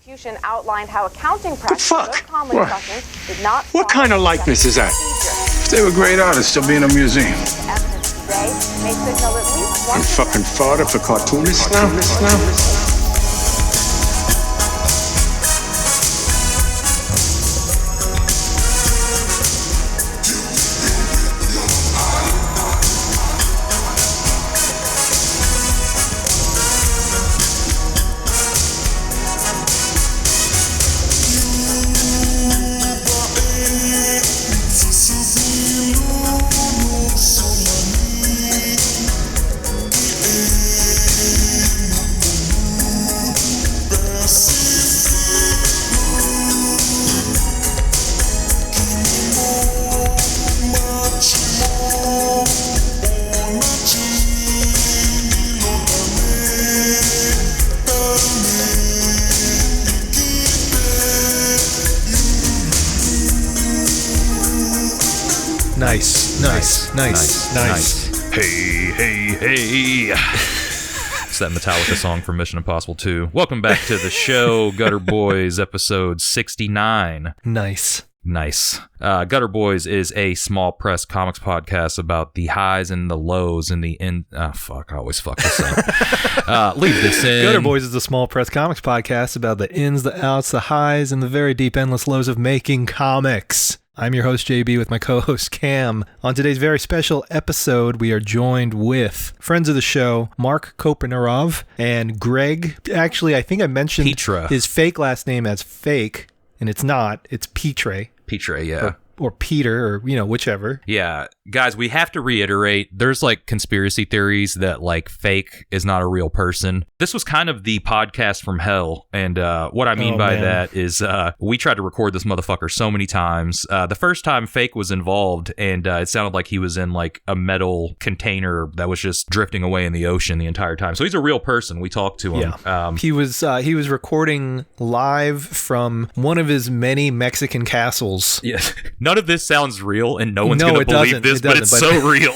prosecution outlined how accounting practices of comedy fucking did not. What kind of likeness is that? If they were great artists, they'll be in a museum. Evidence today may signal at least one. You fucking father for cartoonists now? Nice. Hey. It's that Metallica song from Mission Impossible 2. Welcome back to the show, Gutter Boys, episode 69. Nice. Gutter Boys is a small press comics podcast about the highs and the lows and the end. Oh, fuck. I always fuck this up. Leave this in. Gutter Boys is a small press comics podcast about the ins, the outs, the highs, and the very deep, endless lows of making comics. I'm your host, JB, with my co-host, Cam. On today's very special episode, we are joined with friends of the show, Marc Kopinarov and Greg. Actually, I think I mentioned Petre. His fake last name as fake, and it's not. It's Petre. Petre, yeah. Or Peter, or, whichever. Yeah. Guys, we have to reiterate, there's like conspiracy theories that like fake is not a real person. This was kind of the podcast from hell. And what I mean by that is we tried to record this motherfucker so many times. The first time fake was involved, and it sounded like he was in like a metal container that was just drifting away in the ocean the entire time. So he's a real person. We talked to him. Yeah. He was recording live from one of his many Mexican castles. Yeah. None of this sounds real, and no one's going to believe this, but it's so real.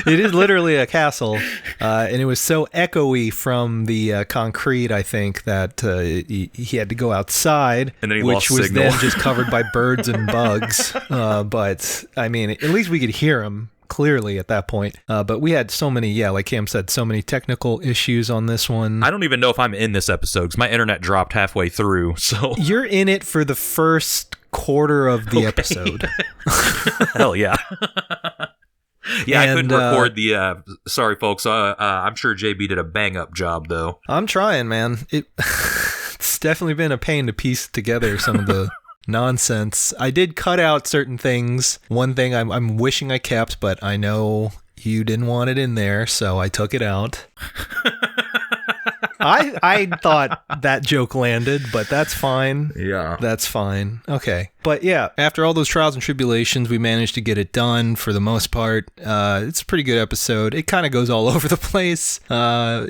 It is literally a castle, and it was so echoey from the concrete, I think, that he had to go outside, and then he which lost was signal. Then just covered by birds and bugs. But, I mean, at least we could hear him clearly at that point. But we had so many, like Cam said, so many technical issues on this one. I don't even know if I'm in this episode, because my internet dropped halfway through, so... You're in it for the first quarter of the episode. Hell yeah. Yeah, I couldn't record the sorry folks, I'm sure JB did a bang up job though. I'm trying, man. It's definitely been a pain to piece together some of the nonsense. I did cut out certain things. One thing I'm wishing I kept, but I know you didn't want it in there, so I took it out. I thought that joke landed, but that's fine. Yeah. That's fine. Okay. But yeah, after all those trials and tribulations, we managed to get it done for the most part. It's a pretty good episode. It kind of goes all over the place. 1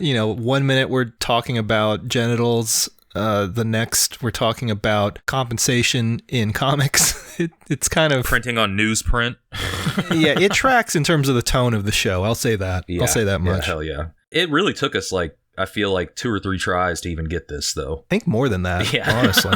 minute we're talking about genitals. The next we're talking about compensation in comics. It's kind of... Printing on newsprint. Yeah, it tracks in terms of the tone of the show. I'll say that. Yeah, I'll say that much. Yeah, hell yeah. It really took us I feel like 2 or 3 tries to even get this, though. I think more than that, honestly.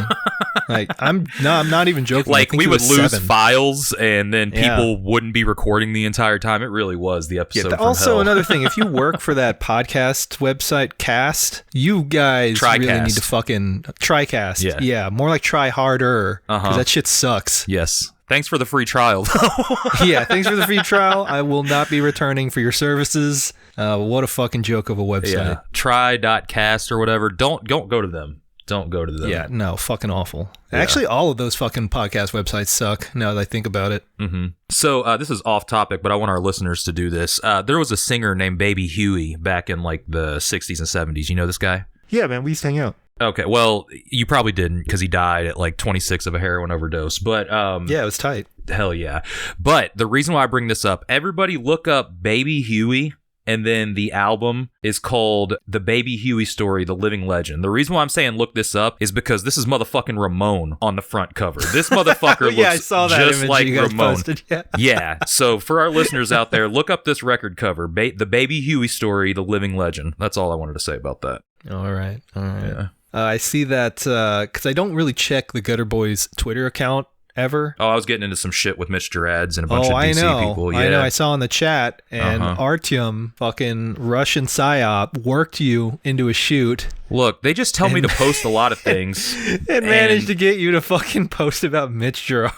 I'm not even joking. Like, we would lose 7 files, and then people wouldn't be recording the entire time. It really was the episode from also, hell. Another thing, if you work for that podcast website, Cast, you guys really need to fucking... TriCast. Yeah, more like try harder, because that shit sucks. Yes. Thanks for the free trial. Yeah, thanks for the free trial. I will not be returning for your services. What a fucking joke of a website. Yeah. Try.cast or whatever. Don't go to them. Don't go to them. Yeah, no, fucking awful. Yeah. Actually, all of those fucking podcast websites suck, now that I think about it. Mm-hmm. So, this is off topic, but I want our listeners to do this. There was a singer named Baby Huey back in, like, the 60s and 70s. You know this guy? Yeah, man, we used to hang out. Okay, well, you probably didn't, because he died at like 26 of a heroin overdose, but... yeah, it was tight. Hell yeah. But the reason why I bring this up, everybody look up Baby Huey, and then the album is called The Baby Huey Story, The Living Legend. The reason why I'm saying look this up is because this is motherfucking Ramon on the front cover. This motherfucker looks I saw that just like you guys Ramon. Posted, Yeah, so for our listeners out there, look up this record cover, The Baby Huey Story, The Living Legend. That's all I wanted to say about that. All right. Yeah. I see that because I don't really check the Gutter Boys Twitter account ever. Oh, I was getting into some shit with Mitch Gerads and a bunch of DC people. Yeah. I know. I saw in the chat, and Artyom, fucking Russian psyop, worked you into a shoot. Look, they just tell me to post a lot of things. and managed to get you to fucking post about Mitch Gerard.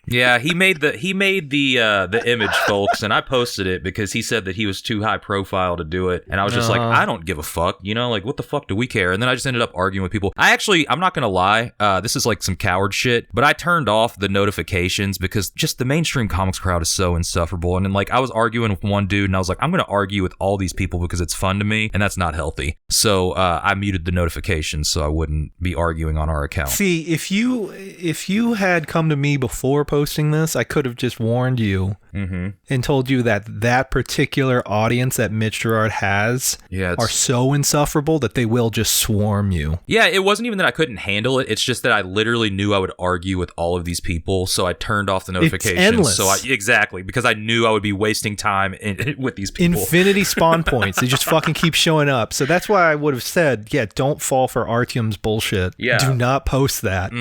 Yeah, he made the image, folks, and I posted it because he said that he was too high profile to do it, and I was just like, I don't give a fuck, like what the fuck do we care? And then I just ended up arguing with people. I'm not gonna lie, this is like some coward shit, but I turned off the notifications because just the mainstream comics crowd is so insufferable, and then like I was arguing with one dude, and I was like, I'm gonna argue with all these people because it's fun to me, and that's not healthy. So I muted the notifications so I wouldn't be arguing on our account. See, if you had come to me before posting this, I could have just warned you and told you that particular audience that Mitch Gerard has are so insufferable that they will just swarm you. Yeah, it wasn't even that I couldn't handle it. It's just that I literally knew I would argue with all of these people, so I turned off the notifications. It's endless. So exactly, because I knew I would be wasting time with these people. Infinity spawn points. They just fucking keep showing up. So that's why I would have said, don't fall for Artyom's bullshit. Yeah. Do not post that.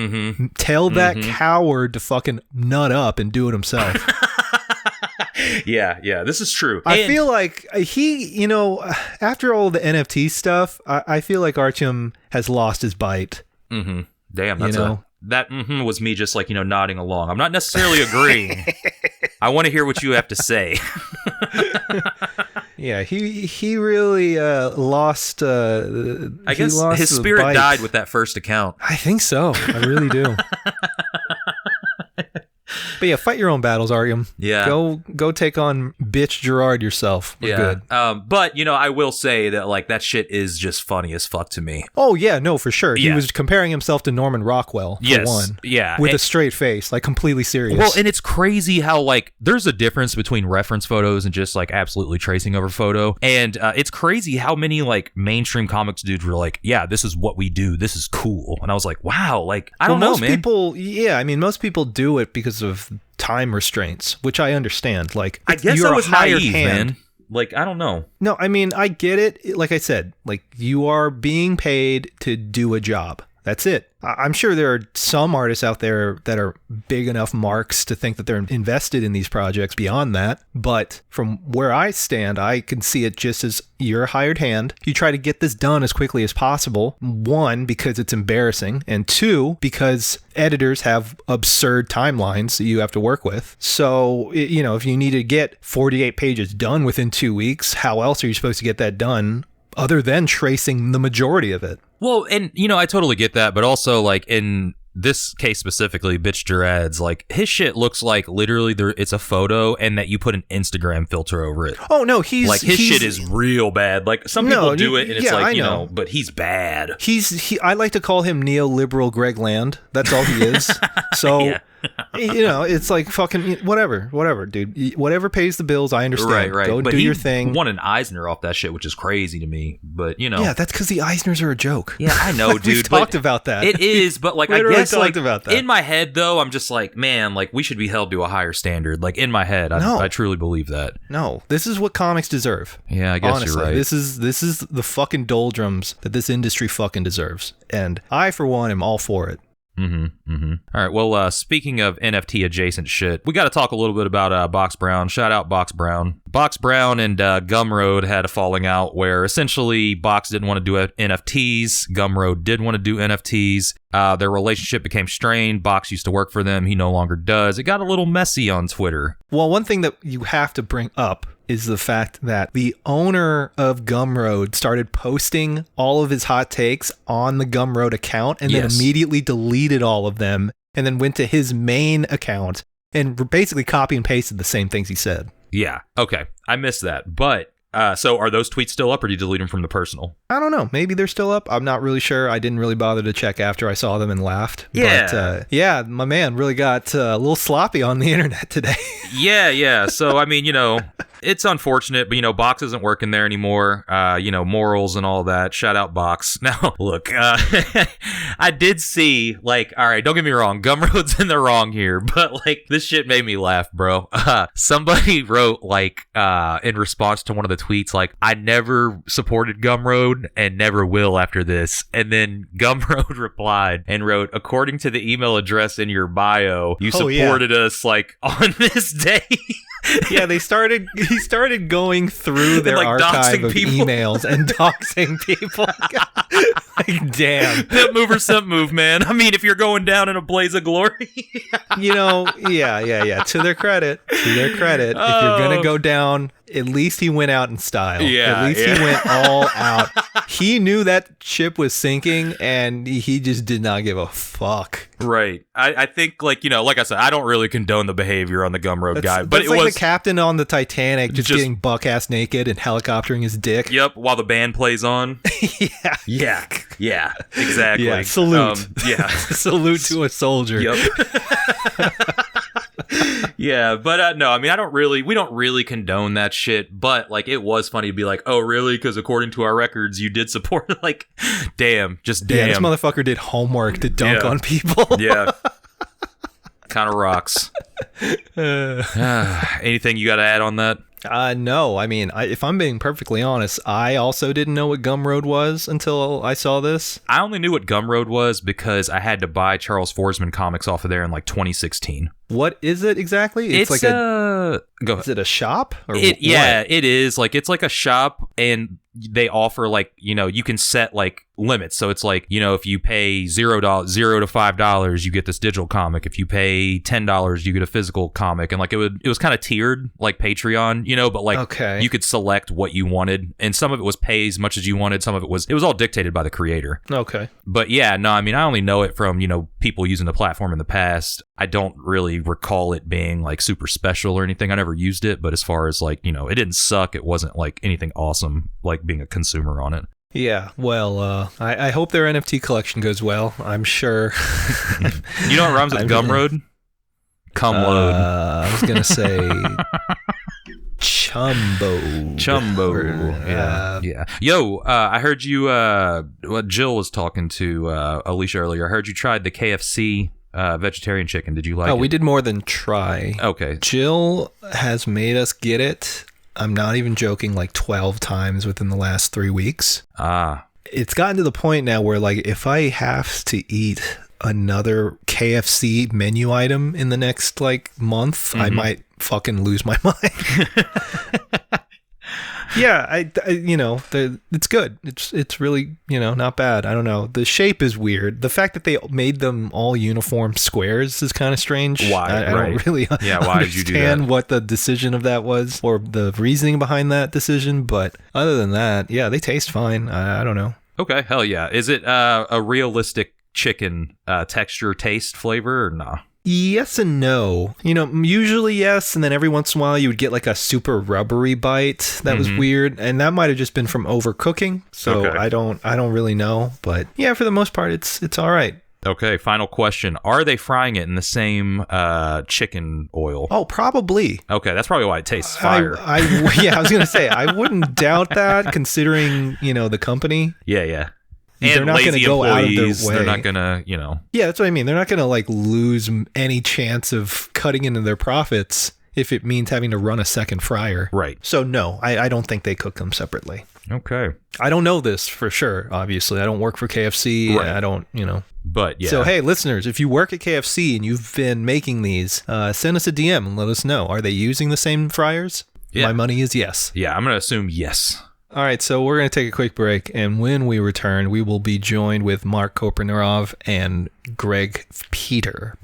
Tell that coward to fucking nut up and do it himself. Yeah, this is true. I feel like he, after all the NFT stuff, I feel like Artyom has lost his bite. Damn, that was me just like, nodding along. I'm not necessarily agreeing. I want to hear what you have to say. Yeah, he really lost. I guess his spirit died with that first account. I think so. I really do. But yeah, fight your own battles, Artyom. Yeah. Go take on bitch Gerard yourself. We're good. But, I will say that, like, that shit is just funny as fuck to me. Oh, yeah, no, for sure. He was comparing himself to Norman Rockwell, for one. Yeah. With a straight face, like, completely serious. Well, and it's crazy how, like, there's a difference between reference photos and just, like, absolutely tracing over photo. And it's crazy how many, like, mainstream comics dudes were like, yeah, this is what we do. This is cool. And I was like, wow, like, I don't know, man. Most people do it because of time restraints, which I understand. Like, I guess I was naive, man. Like, I don't know. No, I mean, I get it. Like I said, like, you are being paid to do a job. That's it. I'm sure there are some artists out there that are big enough marks to think that they're invested in these projects beyond that. But from where I stand, I can see it just as you're a hired hand. You try to get this done as quickly as possible. One, because it's embarrassing. And two, because editors have absurd timelines that you have to work with. So, if you need to get 48 pages done within 2 weeks, how else are you supposed to get that done other than tracing the majority of it? Well, and, I totally get that, but also, like, in this case specifically, Bitch Gerads, like, his shit looks like literally it's a photo and that you put an Instagram filter over it. Oh, no, his shit is real bad. Like, some people do it and it's like, but he's bad. I like to call him neoliberal Greg Land. That's all he is. So... it's like fucking whatever, dude. Whatever pays the bills, I understand. Right. Go but do your thing. Won an Eisner off that shit, which is crazy to me. But yeah, that's because the Eisners are a joke. Yeah, I know, dude. We've talked about that. It is, but like, I guess talked about that. In my head, though, I'm just like, man, like we should be held to a higher standard. Like in my head, I truly believe that. No, this is what comics deserve. Yeah, I guess honestly, you're right. This is the fucking doldrums that this industry fucking deserves, and I, for one, am all for it. All right. Well, speaking of NFT adjacent shit, we got to talk a little bit about Box Brown. Shout out Box Brown. Box Brown and Gumroad had a falling out where essentially Box didn't want to do NFTs. Gumroad did want to do NFTs. Their relationship became strained. Box used to work for them. He no longer does. It got a little messy on Twitter. Well, one thing that you have to bring up is the fact that the owner of Gumroad started posting all of his hot takes on the Gumroad account and then immediately deleted all of them and then went to his main account and basically copy and pasted the same things he said. Yeah. Okay. I missed that. But so are those tweets still up or did you delete them from the personal? I don't know. Maybe they're still up. I'm not really sure. I didn't really bother to check after I saw them and laughed. Yeah. But my man really got a little sloppy on the internet today. Yeah. So, I mean, It's unfortunate, but, Box isn't working there anymore. Morals and all that. Shout out Box. Now, look, I did see, all right, don't get me wrong. Gumroad's in the wrong here, but, this shit made me laugh, bro. Somebody wrote, in response to one of the tweets, I never supported Gumroad and never will after this. And then Gumroad replied and wrote, according to the email address in your bio, you supported us, on this day. Yeah, he started going through their archive of emails and doxing people. Damn. Pimp move or simp move, man. I mean, if you're going down in a blaze of glory. Yeah. To their credit, if you're going to go down, at least he went out in style. Yeah. At least he went all out. He knew that ship was sinking, and he just did not give a fuck. Right. I think, like I said, I don't really condone the behavior on the Gumroad guy, but it was the captain on the Titanic just getting buck-ass naked and helicoptering his dick. Yep, while the band plays on. Yeah, exactly. Yeah, salute. Salute to a soldier. Yep. Yeah, but no, I mean, we don't really condone that shit, but it was funny to be like, oh, really? Because according to our records, you did support, damn. Yeah, this motherfucker did homework to dunk on people. Yeah. Kind of rocks. Anything you got to add on that? No, I mean, if I'm being perfectly honest, I also didn't know what Gumroad was until I saw this. I only knew what Gumroad was because I had to buy Charles Forsman comics off of there in 2016. What is it exactly? It's like go ahead. Is it a shop? Or yeah, it is. It's like a shop, and they offer you can set limits. So it's if you pay $0 to $5, you get this digital comic. If you pay $10, you get a physical comic, and it was kind of tiered like Patreon, but okay, you could select what you wanted, and some of it was pay as much as you wanted. Some of it was all dictated by the creator. Okay, but yeah, no, I mean, I only know it from people using the platform in the past. I don't really recall it being super special or anything. I never used it, but as far as it didn't suck. It wasn't anything awesome being a consumer on it. Yeah, well, I hope their NFT collection goes well. I'm sure. You know what rhymes with Gumroad? Cumload. I was going to say Chumbo. Yeah. Yo, I heard you, Jill was talking to Alicia earlier. I heard you tried the KFC vegetarian chicken. Did you like it? Oh, we did more than try. Okay. Jill has made us get it. I'm not even joking, 12 times within the last 3 weeks. It's gotten to the point now where if I have to eat another KFC menu item in the next month, I might fucking lose my mind. Yeah, it's good. It's really, not bad. I don't know. The shape is weird. The fact that they made them all uniform squares is kind of strange. Why? I don't really why did you do that? understand what the decision of that was or the reasoning behind that decision. But other than that, yeah, they taste fine. I don't know. Okay, hell yeah. Is it a realistic chicken texture, taste, flavor, or nah? Yes and no. Usually yes, and then every once in a while you would get a super rubbery bite that was weird, and that might have just been from overcooking. So okay. I don't really know, but yeah, for the most part it's all right. Okay, final question. Are they frying it in the same chicken oil? Oh, probably. Okay, that's probably why it tastes fire. Yeah, I was going to say, I wouldn't doubt that considering, the company. Yeah. And they're not going to go out of their way. They're not going to, Yeah, that's what I mean. They're not going to lose any chance of cutting into their profits if it means having to run a second fryer. Right. So no, I don't think they cook them separately. Okay. I don't know this for sure, obviously. I don't work for KFC. Right. I don't, But yeah. So hey, listeners, if you work at KFC and you've been making these, send us a DM and let us know. Are they using the same fryers? Yeah. My money is yes. Yeah, I'm going to assume yes. All right, so we're going to take a quick break, and when we return, we will be joined with Marc Kopinarov and Greg Petre.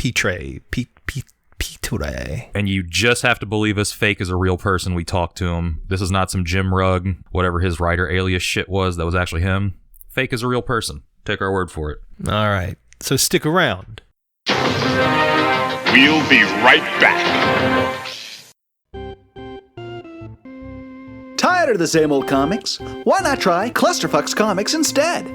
And you just have to believe us. Fake is a real person. We talked to him. This is not some Jim Rugg, whatever his writer alias shit was. That was actually him. Fake is a real person. Take our word for it. All right, so stick around. We'll be right back. Tired of the same old comics? Why not try Clusterfucks Comics instead?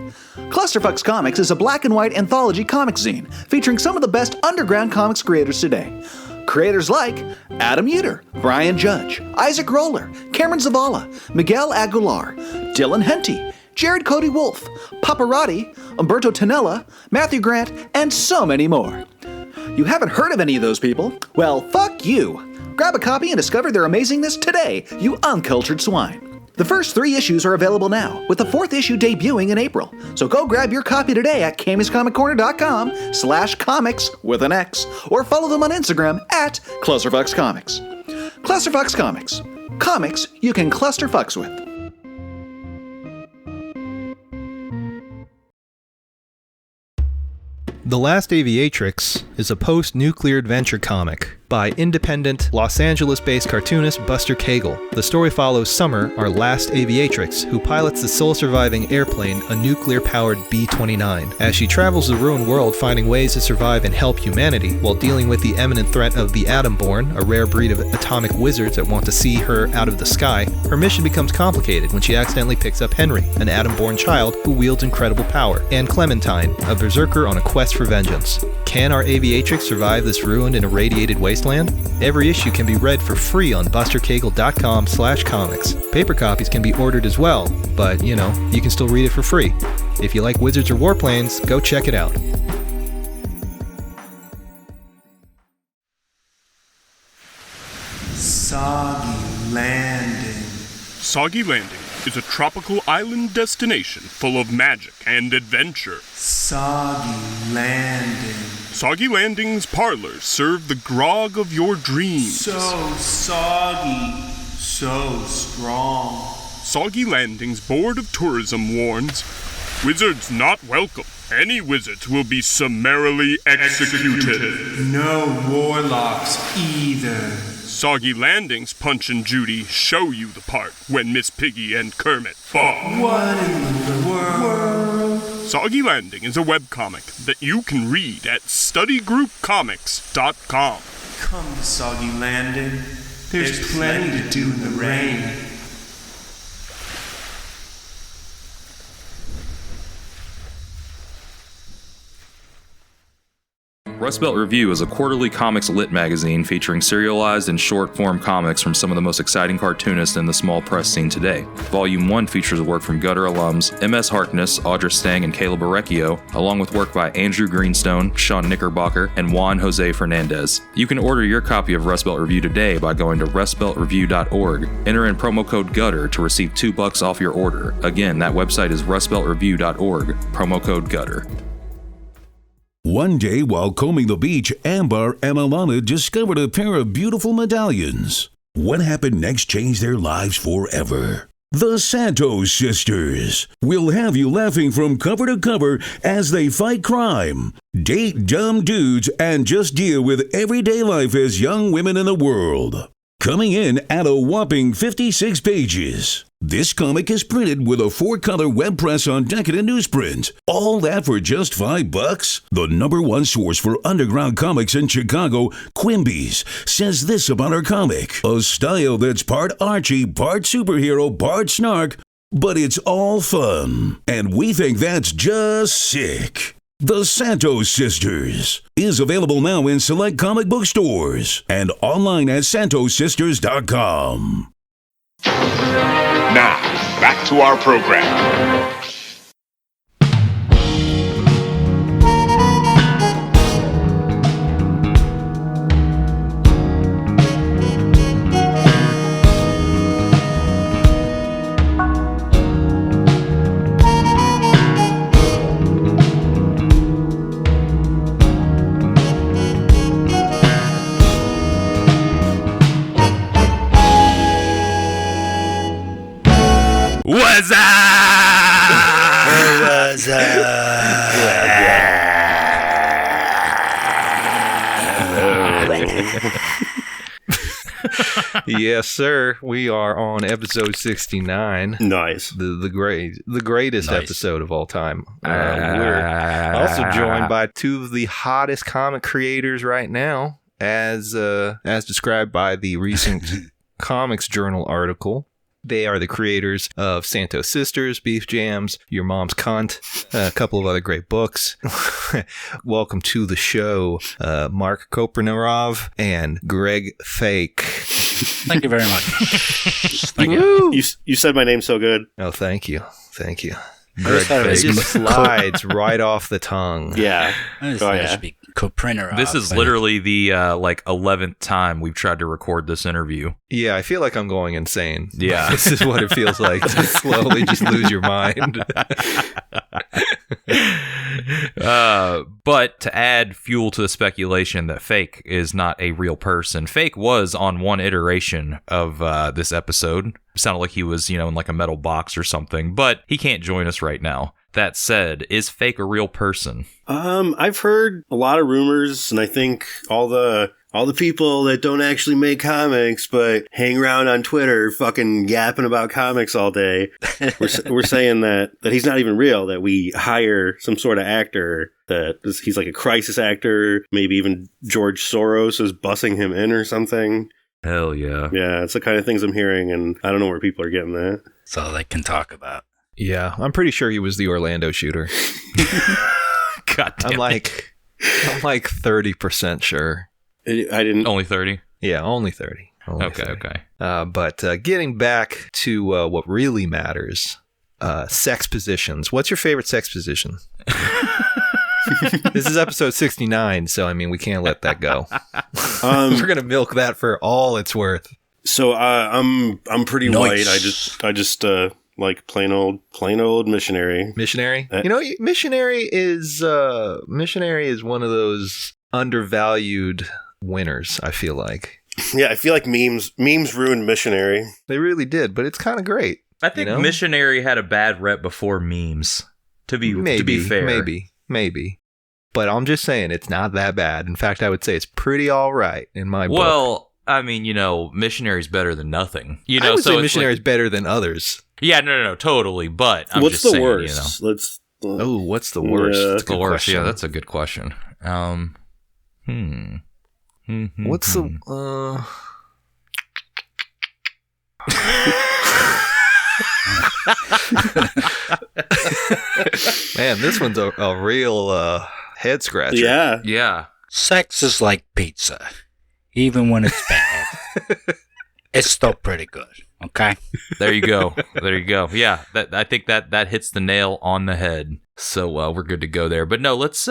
Clusterfucks Comics is a black and white anthology comic zine featuring some of the best underground comics creators today. Creators like Adam Uter, Brian Judge, Isaac Roller, Cameron Zavala, Miguel Aguilar, Dylan Henty, Jared Cody Wolf, Paparotti, Umberto Tonella, Matthew Grant, and so many more. You haven't heard of any of those people? Well, fuck you. Grab a copy and discover their amazingness today, you uncultured swine. The first 3 issues are available now, with the 4th issue debuting in April. So go grab your copy today at kamiscomiccorner.com/comics with an X, or follow them on Instagram at clusterfuckscomics. Clusterfucks Comics. Comics you can clusterfucks with. The Last Aviatrix is a post-nuclear adventure comic by independent, Los Angeles-based cartoonist Buster Cagle. The story follows Summer, our last aviatrix, who pilots the sole-surviving airplane, a nuclear-powered B-29, as she travels the ruined world finding ways to survive and help humanity while dealing with the imminent threat of the Atom-born, a rare breed of atomic wizards that want to see her out of the sky. Her mission becomes complicated when she accidentally picks up Henry, an Atom-born child who wields incredible power, and Clementine, a berserker on a quest for vengeance. Can our aviatrix survive this ruined and irradiated wasteland? Every issue can be read for free on bustercagle.com/comics. Paper copies can be ordered as well, but you can still read it for free. If you like wizards or warplanes, go check it out. Soggy Landing. Soggy Landing is a tropical island destination full of magic and adventure. Soggy Landing. Soggy Landing's parlors serve the grog of your dreams. So soggy, so strong. Soggy Landing's Board of Tourism warns, wizards not welcome. Any wizards will be summarily executed. No warlocks either. Soggy Landing's Punch and Judy show you the part when Miss Piggy and Kermit fuck. What in the world? Soggy Landing is a webcomic that you can read at studygroupcomics.com. Come to Soggy Landing. There's plenty to do in the rain. Rust Belt Review is a quarterly comics lit magazine featuring serialized and short-form comics from some of the most exciting cartoonists in the small press scene today. Volume 1 features work from Gutter alums M.S. Harkness, Audra Stang, and Caleb Orecchio, along with work by Andrew Greenstone, Sean Knickerbocker, and Juan Jose Fernandez. You can order your copy of Rust Belt Review today by going to rustbeltreview.org. Enter in promo code GUTTER to receive $2 off your order. Again, that website is rustbeltreview.org, promo code GUTTER. One day, while combing the beach, Ambar and Alana discovered a pair of beautiful medallions. What happened next changed their lives forever. The Santos Sisters will have you laughing from cover to cover as they fight crime, date dumb dudes, and just deal with everyday life as young women in the world. Coming in at a whopping 56 pages. This comic is printed with a 4-color web press on decadent newsprint. All that for just $5? The #1 source for underground comics in Chicago, Quimby's, says this about our comic. A style that's part Archie, part superhero, part snark, but it's all fun. And we think that's just sick. The Santos Sisters is available now in select comic book stores and online at santossisters.com. Now, back to our program. What's up? What's Yes, sir. We are on episode 69. Nice. The greatest episode of all time. We're also joined by 2 of the hottest comic creators right now, as described by the recent Comics Journal article. They are the creators of Santos Sisters, Beef Jams, Your Mom's Cunt, a couple of other great books. Welcome to the show, Marc Kopinarov and Greg Fake. Thank you very much. Thank you. You said my name so good. Oh, thank you. Thank you. Greg Fake just slides right off the tongue. Yeah. Should be Kopinarov. This is literally the 11th time we've tried to record this interview. Yeah, I feel like I'm going insane. Yeah. This is what it feels like to slowly just lose your mind. But to add fuel to the speculation that Fake is not a real person, Fake was on one iteration of this episode. It sounded like he was, in like a metal box or something, but he can't join us right now. That said, is Fake a real person? I've heard a lot of rumors, and I think all the people that don't actually make comics but hang around on Twitter fucking yapping about comics all day, we're saying that he's not even real, that we hire some sort of actor, he's like a crisis actor, maybe even George Soros is bussing him in or something. Hell yeah. Yeah, it's the kind of things I'm hearing, and I don't know where people are getting that. That's all they can talk about. Yeah, I'm pretty sure he was the Orlando shooter. God damn I'm like 30% sure. I didn't. Only 30? Yeah, only 30. Okay. But getting back to what really matters, sex positions. What's your favorite sex position? This is episode 69, so I mean we can't let that go. We're gonna milk that for all it's worth. So I'm pretty white. I just like plain old missionary. Missionary? Missionary is one of those undervalued winners, I feel like. Yeah, I feel like memes ruined missionary. They really did, but it's kind of great. I think missionary had a bad rep before memes. To be fair. Maybe. But I'm just saying it's not that bad. In fact, I would say it's pretty all right in my book. Well, I mean, missionary's better than nothing. I would say missionary's better than others. Yeah, no, totally. But I'm what's just saying, the worst? What's the worst? That's the worst? Yeah, that's a good question. What's the Man, this one's a real head scratcher. Yeah. Sex is like pizza. Even when it's bad, it's still pretty good. Okay? There you go. Yeah, I think that hits the nail on the head. So we're good to go there. But no, let's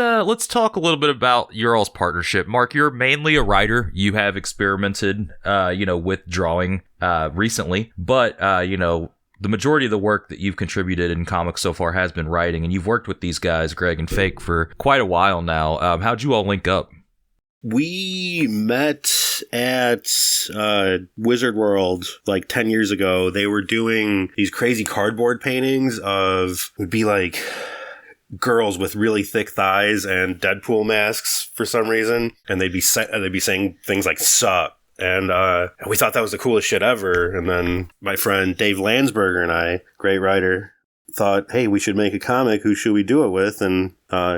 talk a little bit about your all's partnership. Marc, you're mainly a writer. You have experimented, with drawing recently, but the majority of the work that you've contributed in comics so far has been writing, and you've worked with these guys, Greg and Fake, for quite a while now. How'd you all link up? We met at Wizard World like 10 years ago. They were doing these crazy cardboard paintings would be like girls with really thick thighs and Deadpool masks for some reason, and they'd be saying things like "sup," and we thought that was the coolest shit ever. And then my friend Dave Landsberger and I, great writer, thought, hey, we should make a comic. Who should we do it with? And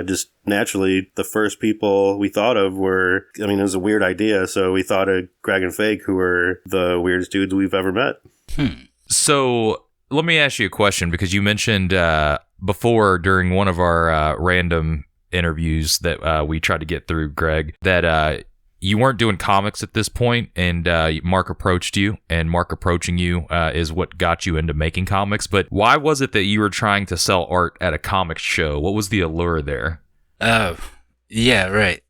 just naturally, the first people we thought of it was a weird idea, so we thought of Greg and Fake, who were the weirdest dudes we've ever met. So let me ask you a question, because you mentioned before during one of our random interviews that we tried to get through, Greg, that you weren't doing comics at this point, and Marc approached you, and Marc approaching you is what got you into making comics. But why was it that you were trying to sell art at a comic show? What was the allure there? Oh, yeah, right.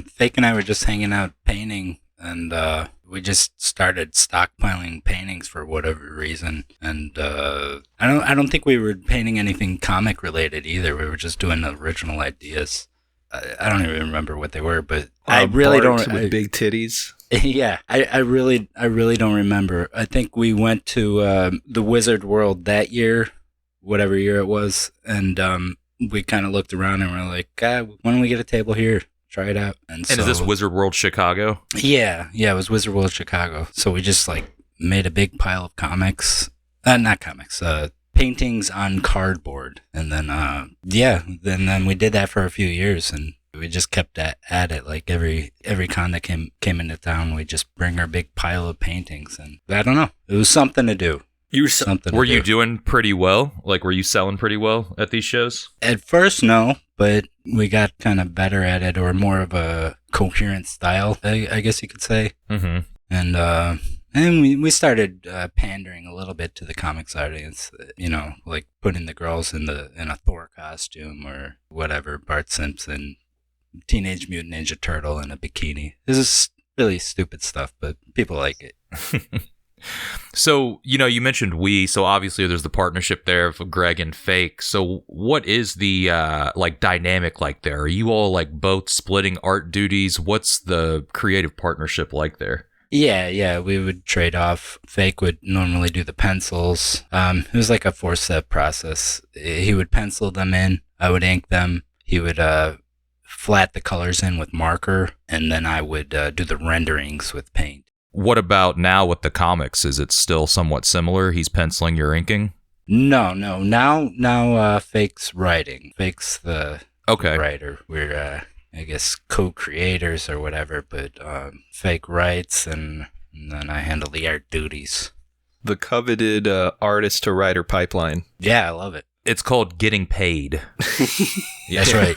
Fake and I were just hanging out painting, and we just started stockpiling paintings for whatever reason. And I don't think we were painting anything comic related either. We were just doing original ideas. I don't even remember what they were, but I really don't. With big titties. Yeah, I really don't remember. I think we went to the Wizard World that year, whatever year it was, and we kind of looked around and we're like, why don't we get a table here? Try it out. And is this Wizard World Chicago? Yeah, it was Wizard World Chicago. So we just made a big pile of comics, not comics, paintings on cardboard, and then then we did that for a few years, and we just kept at it. Like every con that came into town, we just bring our big pile of paintings, and I don't know, it was something to do. something. Were you doing pretty well? Like, were you selling pretty well at these shows? At first, no, but we got kind of better at it, or more of a coherent style, I guess you could say. Mm-hmm. And we started pandering a little bit to the comics audience, like putting the girls in a Thor costume or whatever, Bart Simpson, Teenage Mutant Ninja Turtle in a bikini. This is really stupid stuff, but people like it. So, you mentioned so obviously there's the partnership there of Greg and Fake. So what is the dynamic like there? Are you all like both splitting art duties? What's the creative partnership like there? Yeah, we would trade off. Fake would normally do the pencils. It was like a 4-step process. He would pencil them in, I would ink them. He would flat the colors in with marker, and then I would do the renderings with paint. What about now with the comics? Is it still somewhat similar? He's penciling, you're inking? No. Now Fake's writing. Fake's the writer. We're I guess co-creators or whatever, but Fake writes, and then I handle the art duties. The coveted artist to writer pipeline. Yeah, I love it. It's called getting paid. That's right.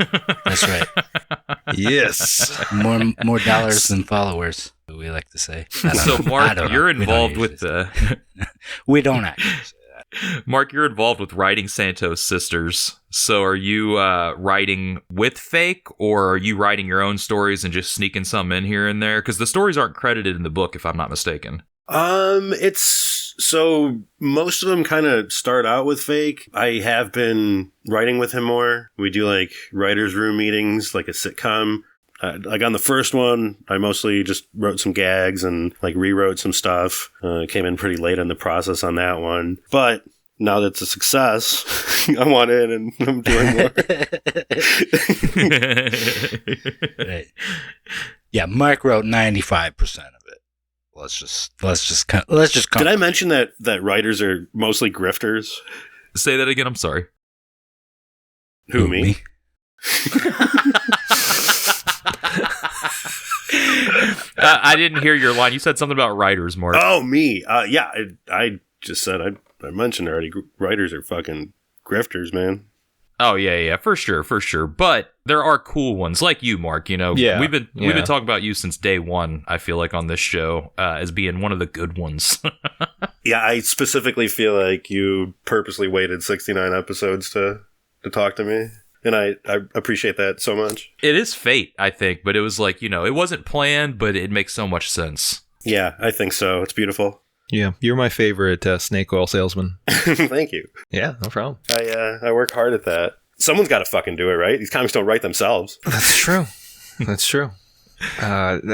Yes. More dollars than followers, we like to say. So, Mark, you're involved with the... We don't actually say that. Mark, you're involved with writing Santos Sisters. So are you writing with Fake, or are you writing your own stories and just sneaking some in here and there? Because the stories aren't credited in the book, if I'm not mistaken. It's so most of them kind of start out with Fake. I have been writing with him more. We do like writers' room meetings, like a sitcom. Like on the first one, I mostly just wrote some gags and like rewrote some stuff. Came in pretty late in the process on that one. But now that it's a success, I want in and I'm doing more. Right. Yeah, Mark wrote 95% of it. Let's just Did I mention that writers are mostly grifters? Say that again, I'm sorry. Who, me? I didn't hear your line. You said something about writers, Mark. Oh, me. Yeah, I just said, I mentioned already, writers are fucking grifters, man. Oh, yeah, for sure. But there are cool ones, like you, Mark. Yeah, we've been talking about you since day one, I feel like, on this show, as being one of the good ones. Yeah, I specifically feel like you purposely waited 69 episodes to talk to me. And I appreciate that so much. It is fate, I think, but it was like, it wasn't planned, but it makes so much sense. Yeah, I think so. It's beautiful. Yeah, you're my favorite snake oil salesman. Thank you. Yeah, no problem. I work hard at that. Someone's got to fucking do it, right? These comics don't write themselves. That's true. That's true.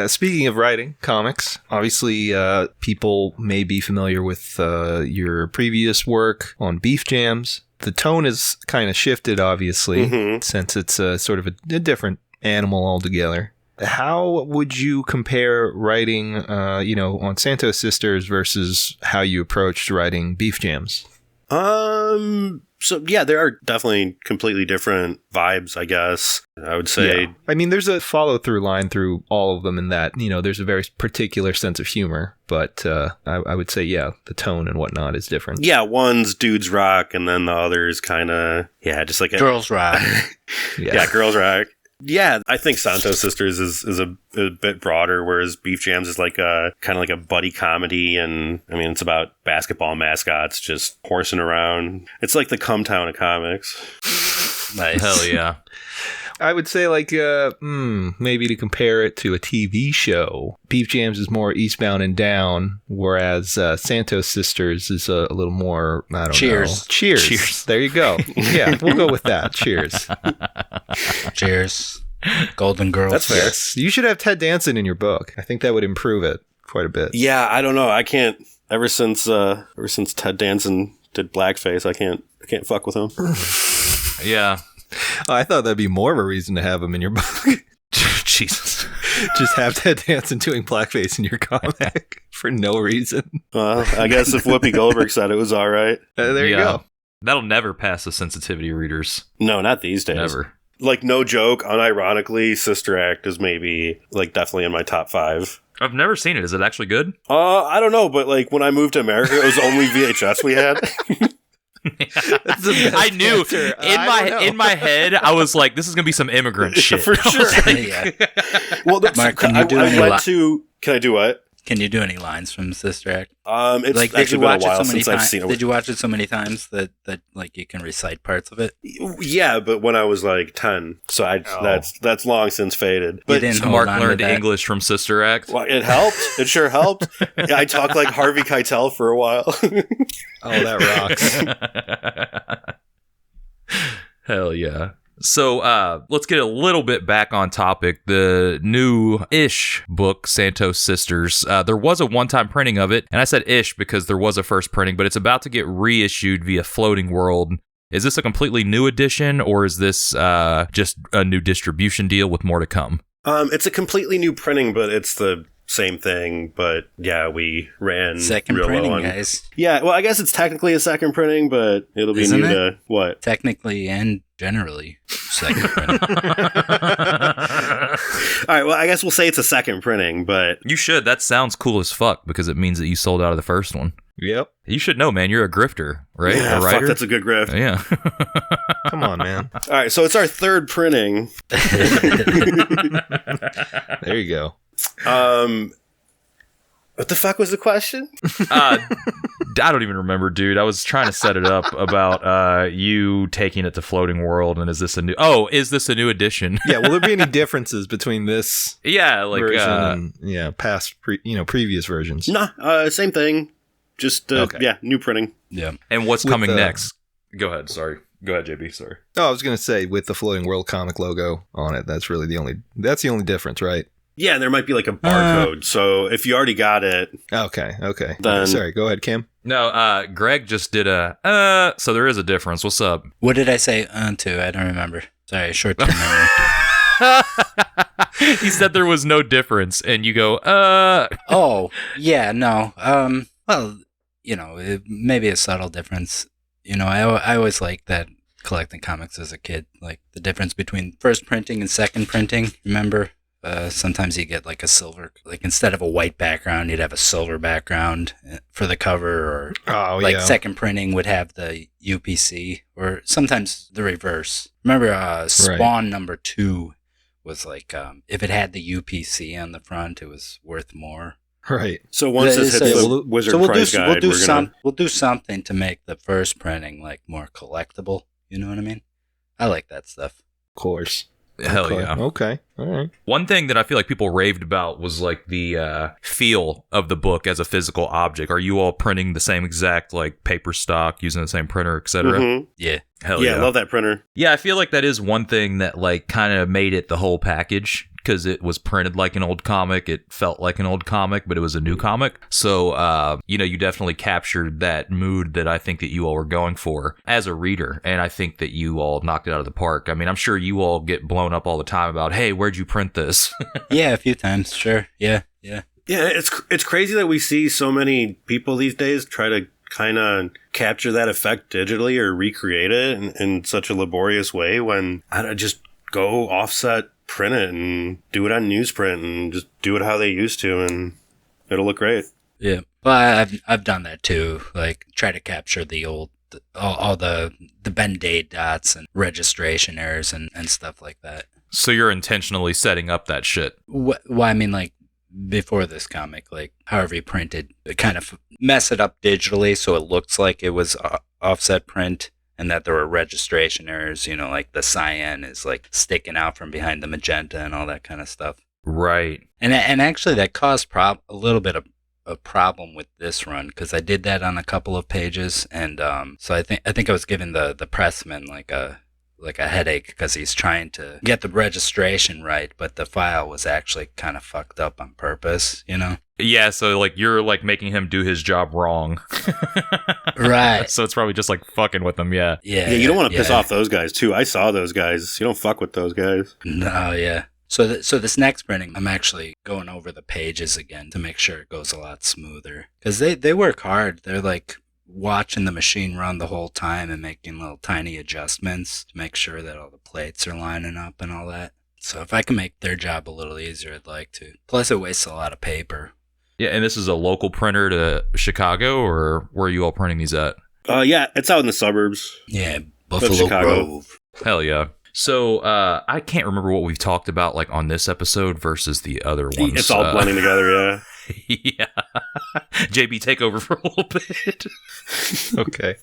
Speaking of writing comics, obviously people may be familiar with your previous work on Beef Jams. The tone is kind of shifted, obviously, since it's sort of a different animal altogether. How would you compare writing, on Santos Sisters versus how you approached writing Beef Jams? So yeah, there are definitely completely different vibes, I guess. I would say. Yeah. I mean, there's a follow-through line through all of them in that, there's a very particular sense of humor, but I would say, yeah, the tone and whatnot is different. Yeah, one's dudes rock, and then the other is kind of, just like girls rock. Yeah, girls rock. Yeah, I think Santos Sisters is a bit broader, whereas Beef Jams is like a kind of like a buddy comedy, and I mean it's about basketball mascots just horsing around. It's like the Cum Town of comics. Nice. Hell yeah. I would say maybe to compare it to a TV show, Beef Jams is more eastbound and down, whereas Santos Sisters is a little more, I don't know. Cheers. There you go. Yeah, we'll go with that. Cheers. Cheers. Golden Girls. That's fair. Yes. You should have Ted Danson in your book. I think that would improve it quite a bit. Yeah, I don't know. I can't. Ever since Ted Danson did blackface, I can't fuck with him. Yeah. I thought that'd be more of a reason to have him in your book. Jesus. Just have Ted Danson doing blackface in your comic for no reason. Well, I guess if Whoopi Goldberg said it was all right. There you go. That'll never pass the sensitivity readers. No, not these days. Never. Like, no joke, unironically, Sister Act is maybe, like, definitely in my top 5 I've never seen it. Is it actually good? I don't know, but like when I moved to America, it was only VHS we had. I knew in my head I was like, this is gonna be some immigrant shit for sure. Well, Mark, can you do any Can I do what? Can you do any lines from Sister Act? It's like, actually been a while since I've seen it. Did you watch it so many times that like you can recite parts of it? Yeah, but when I was like 10, so that's long since faded. But Mark learned English from Sister Act. Well, it helped. It sure helped. I talked like Harvey Keitel for a while. Oh, that rocks. Hell yeah. So let's get a little bit back on topic. The new-ish book, Santos Sisters, there was a one-time printing of it, and I said ish because there was a first printing, but it's about to get reissued via Floating World. Is this a completely new edition, or is this just a new distribution deal with more to come? It's a completely new printing, but it's the same thing. But yeah, we ran second real printing, low on, guys. Yeah, well, I guess it's technically a second printing, but it'll be Isn't new it? to what? Technically and generally second printing. All right, well, I guess we'll say it's a second printing, but You should. That sounds cool as fuck because it means that you sold out of the first one. Yep. You should know, man. You're a grifter, right? yeah, a writer? fuck, that's a good grift. Yeah. Come on, man. All right, so it's our third printing. There you go. What the fuck was the question? I don't even remember, dude. I was trying to set it up about you taking it to Floating World, and is this a new edition? Yeah, will there be any differences between this version and past previous versions? Nah, same thing. Just Okay. yeah, new printing. Yeah. And what's With coming the- next? Go ahead. Sorry. Go ahead, JB. Sorry. Oh, I was gonna say with the Floating World comic logo on it. That's really the only difference, right? Yeah, and there might be like a barcode. So if you already got it, Okay. Then- Sorry, go ahead, Kim. No, Greg just did a so there is a difference. What's up? What did I say to? I don't remember. Sorry, short-term memory. He said there was no difference, and you go, Oh, yeah, no. Well, maybe a subtle difference. I always liked that collecting comics as a kid, like the difference between first printing and second printing. Remember? Sometimes you get like a silver, like instead of a white background, you'd have a silver background for the cover, or second printing would have the UPC, or sometimes the reverse. Remember, Spawn number 2 was like, if it had the UPC on the front, it was worth more. Right. so once this hits the Wizard Price Guide, we'll do something to make the first printing like more collectible. You know what I mean? I like that stuff. Of course. hell Okay. yeah. Okay. All right. One thing that I feel like people raved about was like the feel of the book as a physical object. Are you all printing the same exact like paper stock, using the same printer, etc.? Mhm. Yeah. Hell Yeah, yeah. I love that printer. Yeah, I feel like that is one thing that like kind of made it the whole package, because it was printed like an old comic. It felt like an old comic, but it was a new comic. So, you definitely captured that mood that I think that you all were going for as a reader. And I think that you all knocked it out of the park. I mean, I'm sure you all get blown up all the time about, hey, where'd you print this? Yeah, a few times. Sure. Yeah. Yeah, it's crazy that we see so many people these days try to kind of capture that effect digitally or recreate it in such a laborious way, when I just go offset, print it, and do it on newsprint, and just do it how they used to, and it'll look great. Yeah. Well, I've done that too. Like try to capture the old, all the bend date dots and registration errors and stuff like that. So you're intentionally setting up that shit. Well, I mean, like before this comic, like however you printed, kind of mess it up digitally so it looks like it was offset print, and that there were registration errors, like the cyan is like sticking out from behind the magenta and all that kind of stuff. Right. And actually that caused a little bit of a problem with this run, because I did that on a couple of pages, and so I think I was giving the pressman like a headache, because he's trying to get the registration right, but the file was actually kind of fucked up on purpose, Yeah, so like you're like making him do his job wrong. Right. So it's probably just like fucking with him, yeah. Yeah, you don't want to piss off those guys too. I saw those guys. You don't fuck with those guys. No, yeah. So this next printing, I'm actually going over the pages again to make sure it goes a lot smoother, because they work hard. They're like watching the machine run the whole time and making little tiny adjustments to make sure that all the plates are lining up and all that. So if I can make their job a little easier, I'd like to. Plus, it wastes a lot of paper. Yeah, and this is a local printer to Chicago, or where are you all printing these at? Yeah, it's out in the suburbs. Yeah, Of Buffalo Chicago. Grove. Hell yeah. So I can't remember what we've talked about like on this episode versus the other ones. It's all blending together, yeah. Yeah. JB, take over for a little bit. Okay.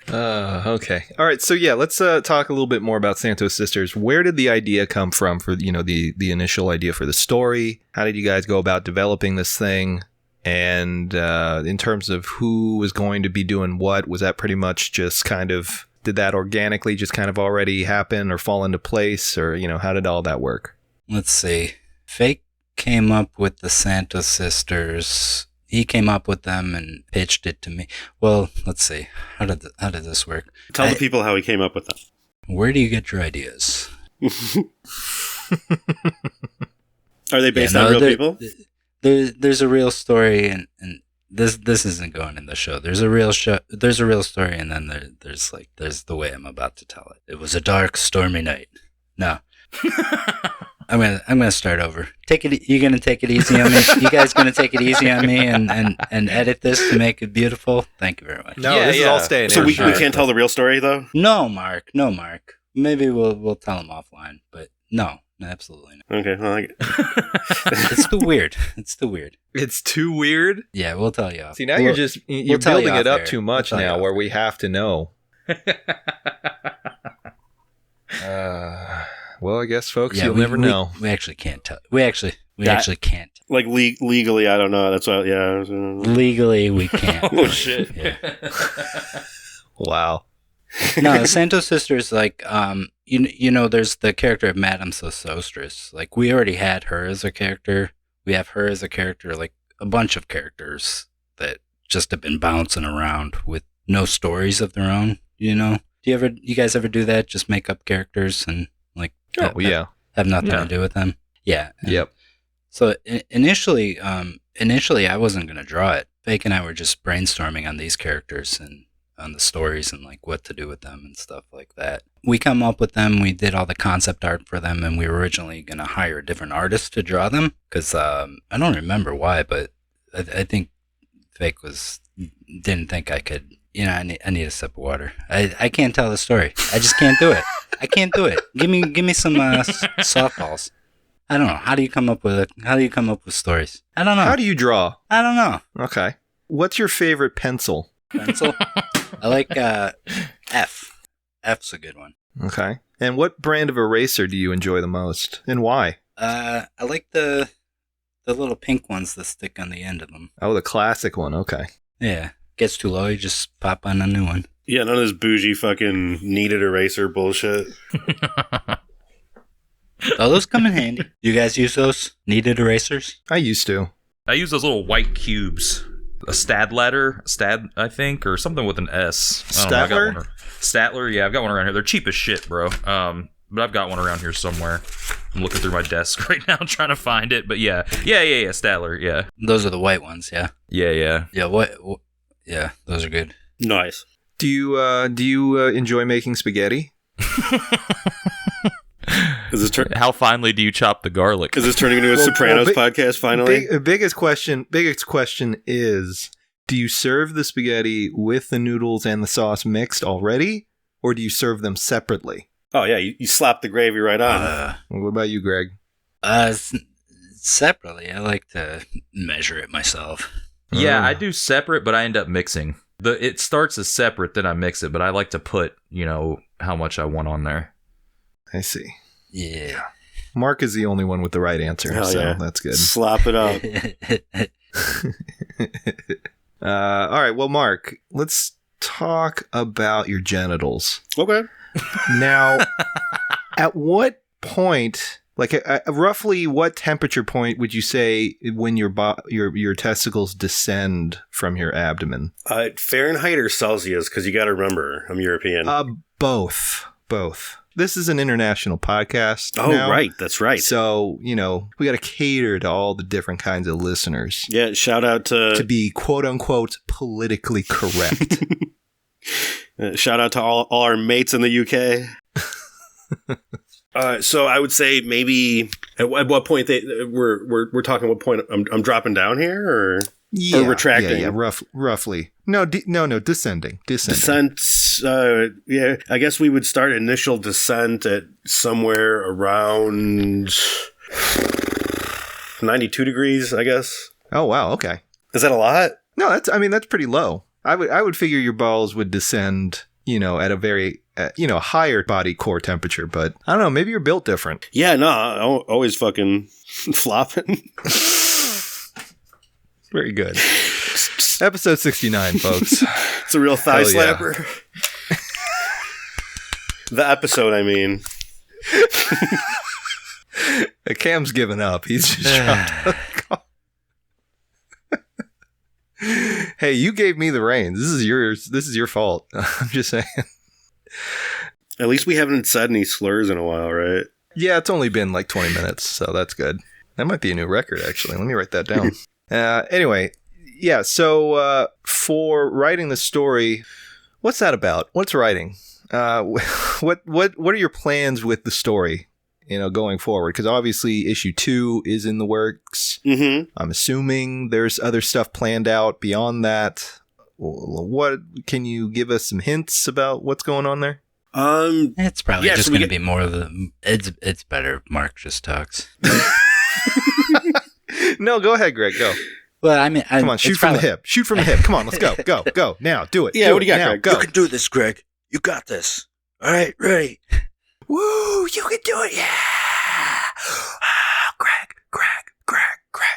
Okay. All right. So yeah, let's talk a little bit more about Santos Sisters. Where did the idea come from for the initial idea for the story? How did you guys go about developing this thing? And in terms of who was going to be doing what, was that pretty much just kind of, did that organically just kind of already happen or fall into place, or how did all that work? Let's see. Fake came up with the Santos Sisters. He came up with them and pitched it to me. Well, let's see. How did this work? Tell the people how he came up with them. Where do you get your ideas? Are they based on real people? There's a real story, and this isn't going in the show. There's a real story, and then there's the way I'm about to tell it. It was a dark, stormy night. No. I'm gonna start over. You're gonna take it easy on me. You guys gonna take it easy on me and edit this to make it beautiful. Thank you very much. No, this is all staying. So we can't tell the real story though. No, Mark. Maybe we'll tell him offline, but no, absolutely not. Okay, well, it's too weird. It's too weird. Yeah, we'll tell you. See, now you're building it up too much now, where we have to know. Well, I guess, folks, you'll never know. We actually can't tell. We actually can't. Like legally, I don't know. That's why. Yeah. Legally, we can't. Oh shit! Yeah. Wow. No, the Santos Sisters, like, there's the character of Madame Sosostris. Like, we already had her as a character. We have her as a character, like a bunch of characters that just have been bouncing around with no stories of their own. Do you guys ever do that? Just make up characters and have nothing to do with them. Yeah. Yep. So initially, I wasn't gonna draw it. Fake and I were just brainstorming on these characters and on the stories and like what to do with them and stuff like that. We come up with them. We did all the concept art for them, and we were originally gonna hire a different artist to draw them because I don't remember why, but I think Fake didn't think I could. I need a sip of water. I can't tell the story. I just can't do it. I can't do it. Give me some softballs. I don't know. How do you come up with stories? I don't know. How do you draw? I don't know. Okay. What's your favorite pencil? Pencil? I like F. F's a good one. Okay. And what brand of eraser do you enjoy the most, and why? I like the little pink ones that stick on the end of them. Oh, the classic one. Okay. Yeah. Gets too low, you just pop on a new one. Yeah, none of this bougie fucking kneaded eraser bullshit. Oh, those come in handy. You guys use those kneaded erasers? I used to. I use those little white cubes. A Stad, I think, or something with an S. Statler? Statler, yeah, I've got one around here. They're cheap as shit, bro. But I've got one around here somewhere. I'm looking through my desk right now trying to find it. But yeah, Statler, yeah. Those are the white ones, yeah. Yeah. Yeah, what? Yeah, those are good. Nice. Do you enjoy making spaghetti? How finely do you chop the garlic? Is this turning into a Sopranos podcast finally? Biggest question is, do you serve the spaghetti with the noodles and the sauce mixed already, or do you serve them separately? Oh yeah, you slap the gravy right on. What about you, Greg? Separately. I like to measure it myself. Yeah, I do separate, but I end up mixing. It starts as separate, then I mix it, but I like to put, how much I want on there. I see. Yeah. Mark is the only one with the right answer, that's good. Slap it up. All right, well, Mark, let's talk about your genitals. Okay. Now, at what point, roughly what temperature point would you say when your testicles descend from your abdomen? Fahrenheit or Celsius? Because you got to remember, I'm European. Both. This is an international podcast. Oh, now, right. That's right. So, we got to cater to all the different kinds of listeners. Yeah, shout out to be quote unquote politically correct. Shout out to all our mates in the UK. So I would say maybe at what point we're talking. What point I'm dropping down here, or retracting? Yeah, roughly. No, descending. Descent. Yeah, I guess we would start initial descent at somewhere around 92 degrees. I guess. Oh wow. Okay. Is that a lot? No, that's pretty low. I would figure your balls would descend, at a very higher body core temperature, but I don't know, maybe you're built different. Yeah, no, always fucking flopping. Very good. Episode 69, folks. It's a real thigh slapper. Yeah. The episode, I mean. Cam's given up. He's just trying to call. Hey, you gave me the reins. This is yours. This is your fault. I'm just saying. At least we haven't said any slurs in a while, right? Yeah, it's only been like 20 minutes, so that's good. That might be a new record, actually. Let me write that down. Anyway, yeah, so for writing the story, what's that about? What's writing? What are your plans with the story, going forward? Because obviously issue 2 is in the works. Mm-hmm. I'm assuming there's other stuff planned out beyond that. What can you give us some hints about what's going on there? It's probably just going to be more of the. It's better if Mark just talks. No, go ahead, Greg. Go. Well, I mean, come on, shoot from the hip. Shoot from the hip. Come on, let's go now. Do it. Yeah, what do you got, now, Greg? Go. You can do this, Greg. You got this. All right, ready? Woo! You can do it. Yeah. Greg.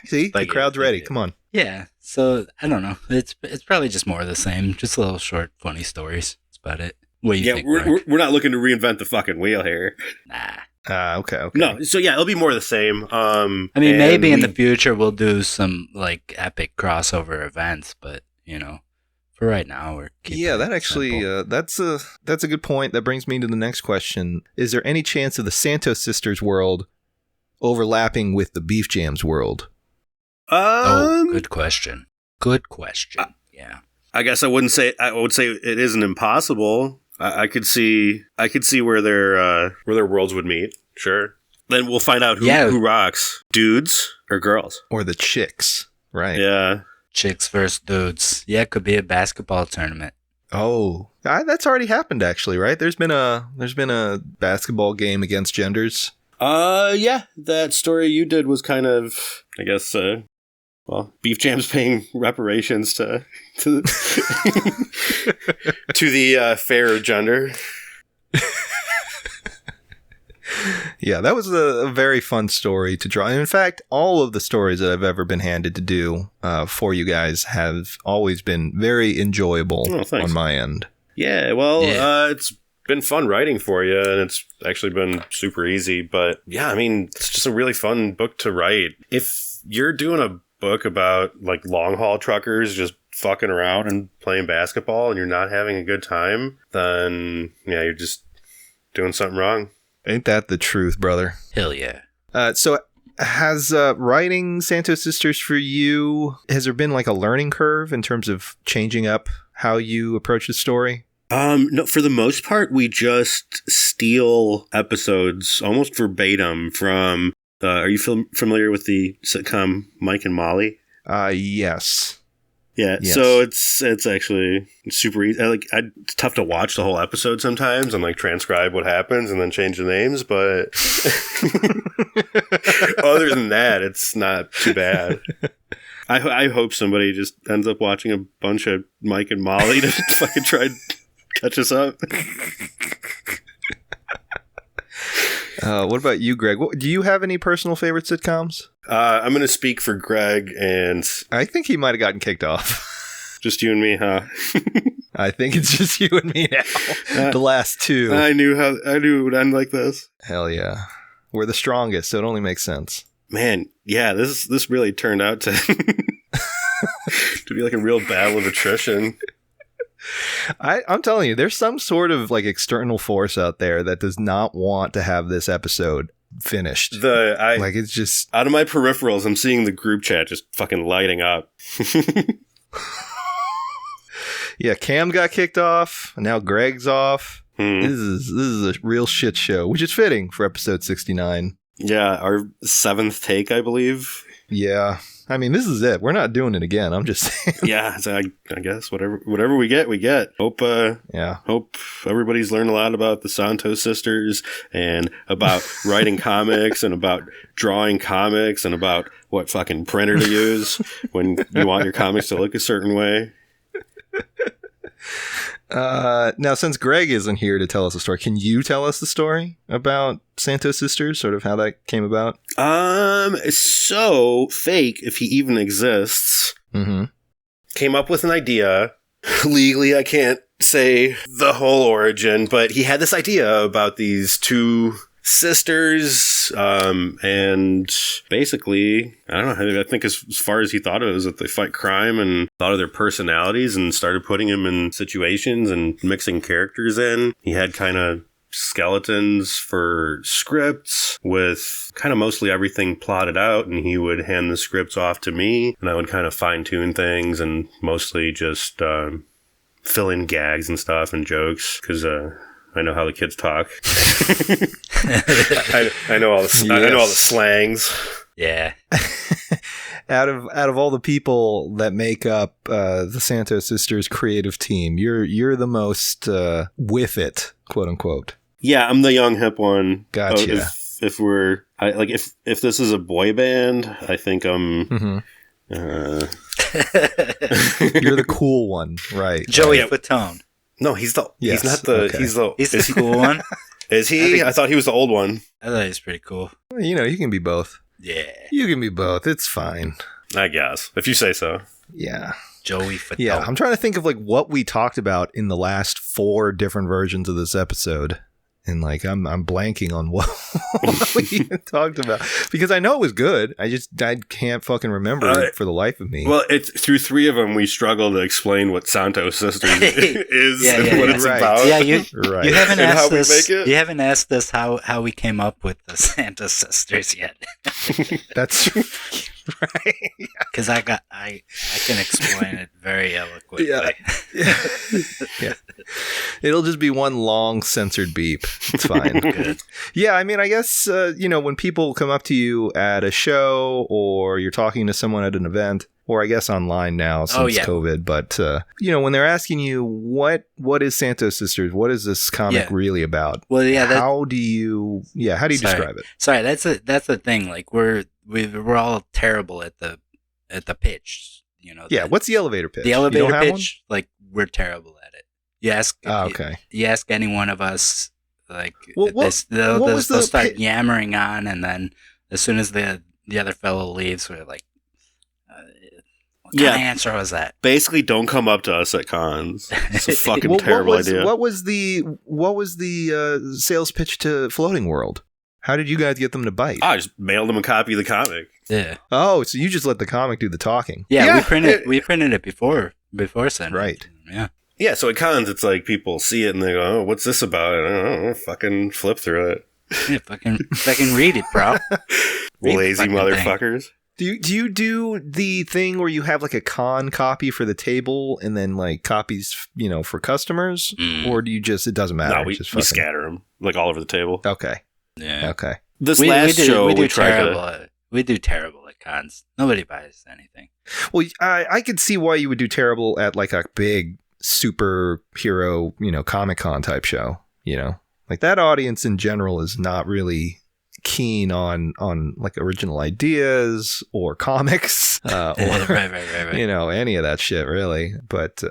See, the crowd's ready. Come on. Yeah. So I don't know. It's probably just more of the same. Just little short, funny stories. That's about it. What do you think, we're not looking to reinvent the fucking wheel here. Nah. Okay. No, so yeah, it'll be more of the same. I mean, maybe in the future we'll do some like epic crossover events, but for right now we're keeping that actually that's a good point. That brings me to the next question: is there any chance of the Santos Sisters world overlapping with the Beef Jams world? Good question. Yeah. I guess I would say it isn't impossible. I could see where their worlds would meet. Sure. Then we'll find out who rocks, dudes or girls, or the chicks, right? Yeah, chicks versus dudes. Yeah, it could be a basketball tournament. Oh, that's already happened actually, right? There's been a basketball game against genders. Yeah, that story you did was kind of, I guess, Beef Jam's paying reparations to the fair gender. Yeah, that was a very fun story to draw. And in fact, all of the stories that I've ever been handed to do for you guys have always been very enjoyable on my end. Yeah, well, it's been fun writing for you, and it's actually been super easy. But yeah, I mean, it's just a really fun book to write. If you're doing a book about like long haul truckers just fucking around and playing basketball and you're not having a good time, then yeah, you're just doing something wrong. Ain't that the truth, brother? Hell yeah. So has writing Santos Sisters for you, has there been like a learning curve in terms of changing up how you approach the story? No, for the most part, we just steal episodes almost verbatim from are you familiar with the sitcom Mike and Molly? Yes. Yeah, yes. So it's actually super easy. It's tough to watch the whole episode sometimes and like transcribe what happens and then change the names, but other than that, it's not too bad. I hope somebody just ends up watching a bunch of Mike and Molly to fucking try and catch us up. What about you, Greg? Do you have any personal favorite sitcoms? I'm going to speak for Greg, and I think he might have gotten kicked off. Just you and me, huh? I think it's just you and me now. The last two. I knew it would end like this. Hell yeah. We're the strongest, so it only makes sense. Man, yeah, this really turned out to to be like a real battle of attrition. I'm telling you, there's some sort of like external force out there that does not want to have this episode finished. It's just out of my peripherals, I'm seeing the group chat just fucking lighting up. Yeah, Cam got kicked off, and now Greg's off. This is a real shit show, which is fitting for episode 69. Yeah, our 7th take, I believe. Yeah. I mean, this is it. We're not doing it again. I'm just saying. Yeah, so I guess whatever we get, we get. Hope everybody's learned a lot about the Santos Sisters and about writing comics and about drawing comics and about what fucking printer to use when you want your comics to look a certain way. Now, since Greg isn't here to tell us the story, can you tell us the story about Santos Sisters, sort of how that came about? So Fake, if he even exists, came up with an idea. Legally, I can't say the whole origin, but he had this idea about these two sisters, and basically, I don't know, I think as far as he thought of it was that they fight crime and thought of their personalities and started putting them in situations and mixing characters in. He had kind of skeletons for scripts with kind of mostly everything plotted out, and he would hand the scripts off to me and I would kind of fine tune things and mostly just fill in gags and stuff and jokes because I know how the kids talk. I know all the I know all the slangs. Yeah. Out of all the people that make up the Santos Sisters creative team, you're the most with it, quote unquote. Yeah, I'm the young hip one. Gotcha. If this is a boy band, I think I'm. You're the cool one, right? Joey Fatone. No, he's not the. Okay. He's the cool one. Is he? I thought he was the old one. I thought he was pretty cool. You know, you can be both. Yeah. You can be both. It's fine. I guess. If you say so. Yeah. Joey Fatone. Yeah, I'm trying to think of like what we talked about in the last 4 different versions of this episode. And like I'm blanking on what we even talked about because I know it was good. I can't fucking remember it for the life of me. Well, it's through 3 of them we struggle to explain what Santos Sisters is and what it's about. Yeah, you haven't asked us. You haven't asked us how we came up with the Santos Sisters yet. That's right. Because I can explain it very eloquently. Yeah. It'll just be one long censored beep. It's fine. Good. Yeah, I mean, I guess, when people come up to you at a show or you're talking to someone at an event, or I guess online now since COVID, but, when they're asking you, what is Santos Sisters? What is this comic really about? Well, yeah. How do you describe it? Sorry, that's the thing. Like, we're all terrible at the pitch, what's the elevator pitch? The elevator pitch, like, we're terrible at it. You ask any one of us, like, they'll start yammering on, and then as soon as the other fellow leaves, we're like, what kind of answer was that? Basically, don't come up to us at cons. It's a fucking terrible idea. What was the sales pitch to Floating World? How did you guys get them to bite? I just mailed them a copy of the comic. Yeah. Oh, so you just let the comic do the talking? Yeah. We printed it before sending. Right. Yeah. Yeah, so at cons, it's like people see it and they go, "Oh, what's this about?" I don't know, fucking flip through it. Yeah, fucking read it, bro. Lazy motherfuckers. Do you do the thing where you have like a con copy for the table and then like copies, for customers, or do you it doesn't matter? No, we scatter them like all over the table. Okay. Yeah. Okay. This last show we do terrible at cons. Nobody buys anything. Well, I could see why you would do terrible at like a big superhero, Comic-Con type show, like that audience in general is not really keen on like original ideas or comics or right. any of that shit really. But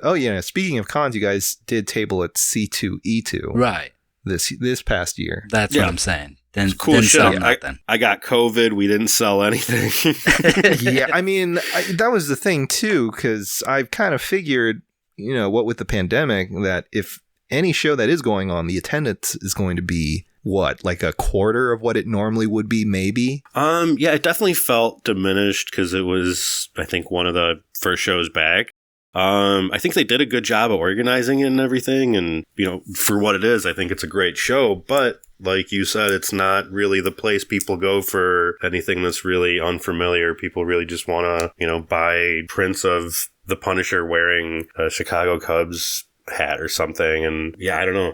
speaking of cons, you guys did table at C2E2 right this past year. That's what I'm saying. Then cool didn't shit. sell nothing. I got COVID. We didn't sell anything. Yeah, I mean that was the thing too, because I've kind of figured, what with the pandemic, that if any show that is going on, the attendance is going to be like a quarter of what it normally would be, maybe? Yeah, it definitely felt diminished because it was, I think, one of the first shows back. I think they did a good job of organizing it and everything. And, for what it is, I think it's a great show. But like you said, it's not really the place people go for anything that's really unfamiliar. People really just want to, buy prints of the Punisher wearing a Chicago Cubs hat or something. And yeah, I don't know.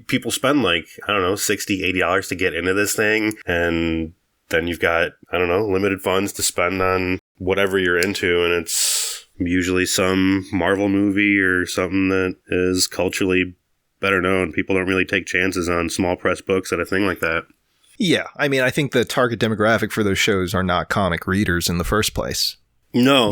People spend like, I don't know, $60, $80 to get into this thing. And then you've got, I don't know, limited funds to spend on whatever you're into. And it's usually some Marvel movie or something that is culturally better known. People don't really take chances on small press books at a thing like that. Yeah. I mean, I think the target demographic for those shows are not comic readers in the first place. No,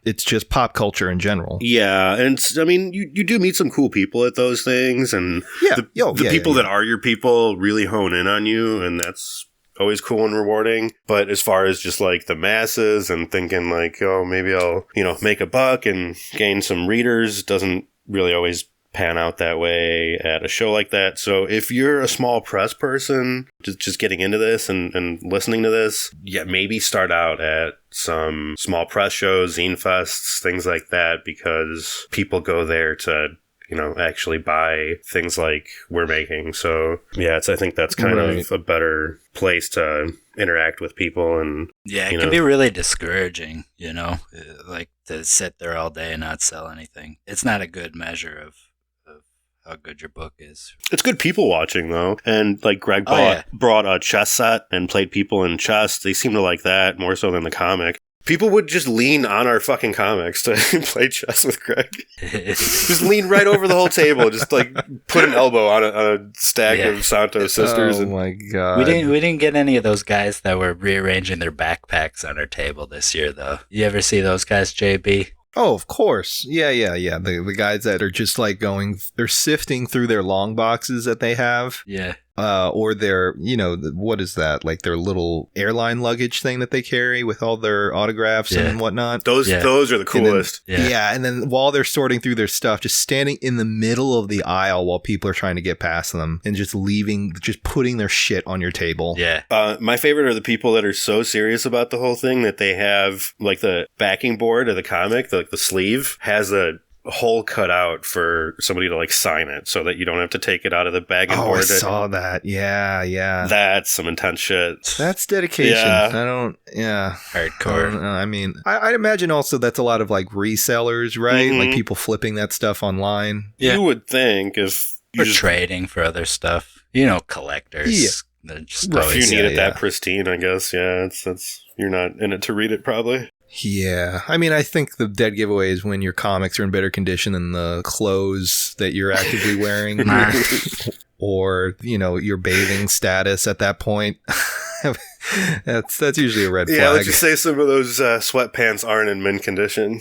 it's just pop culture in general. Yeah, and I mean, you do meet some cool people at those things, and the people that are your people really hone in on you, and that's always cool and rewarding. But as far as just like the masses and thinking like, oh, maybe I'll, make a buck and gain some readers, doesn't really always pan out that way at a show like that. So if you're a small press person just getting into this and listening to this, yeah, maybe start out at some small press shows, zine fests, things like that, because people go there to actually buy things like we're making. So yeah, I think that's kind of a better place to interact with people. And yeah, it can be really discouraging, like to sit there all day and not sell anything. It's not a good measure of how good your book is. It's good people watching though, and like Greg brought a chess set and played people in chess. They seem to like that more so than the comic. People would just lean on our fucking comics to play chess with Greg. Just lean right over the whole table, just like put an elbow on a stack of Santos Sisters. Oh my god! We didn't get any of those guys that were rearranging their backpacks on our table this year, though. You ever see those guys, JB? Oh, of course. Yeah. The guys that are just like they're sifting through their long boxes that they have. Yeah. Or their, what is that? Like their little airline luggage thing that they carry with all their autographs and whatnot. Those are the coolest. And then while they're sorting through their stuff, just standing in the middle of the aisle while people are trying to get past them and just putting their shit on your table. Yeah. My favorite are the people that are so serious about the whole thing that they have like the backing board of the comic, the sleeve has a hole cut out for somebody to like sign it so that you don't have to take it out of the bag and board. I saw that. Yeah. That's some intense shit. That's dedication. Hardcore. I mean, I'd imagine also that's a lot of like resellers, right? Like people flipping that stuff online. Yeah. You would think if you're trading for other stuff, collectors. Yeah. If you need it that pristine, I guess. Yeah, it's you're not in it to read it probably. Yeah. I mean, I think the dead giveaway is when your comics are in better condition than the clothes that you're actively wearing or, your bathing status at that point. That's usually a red flag. Yeah, let's just say some of those sweatpants aren't in mint condition.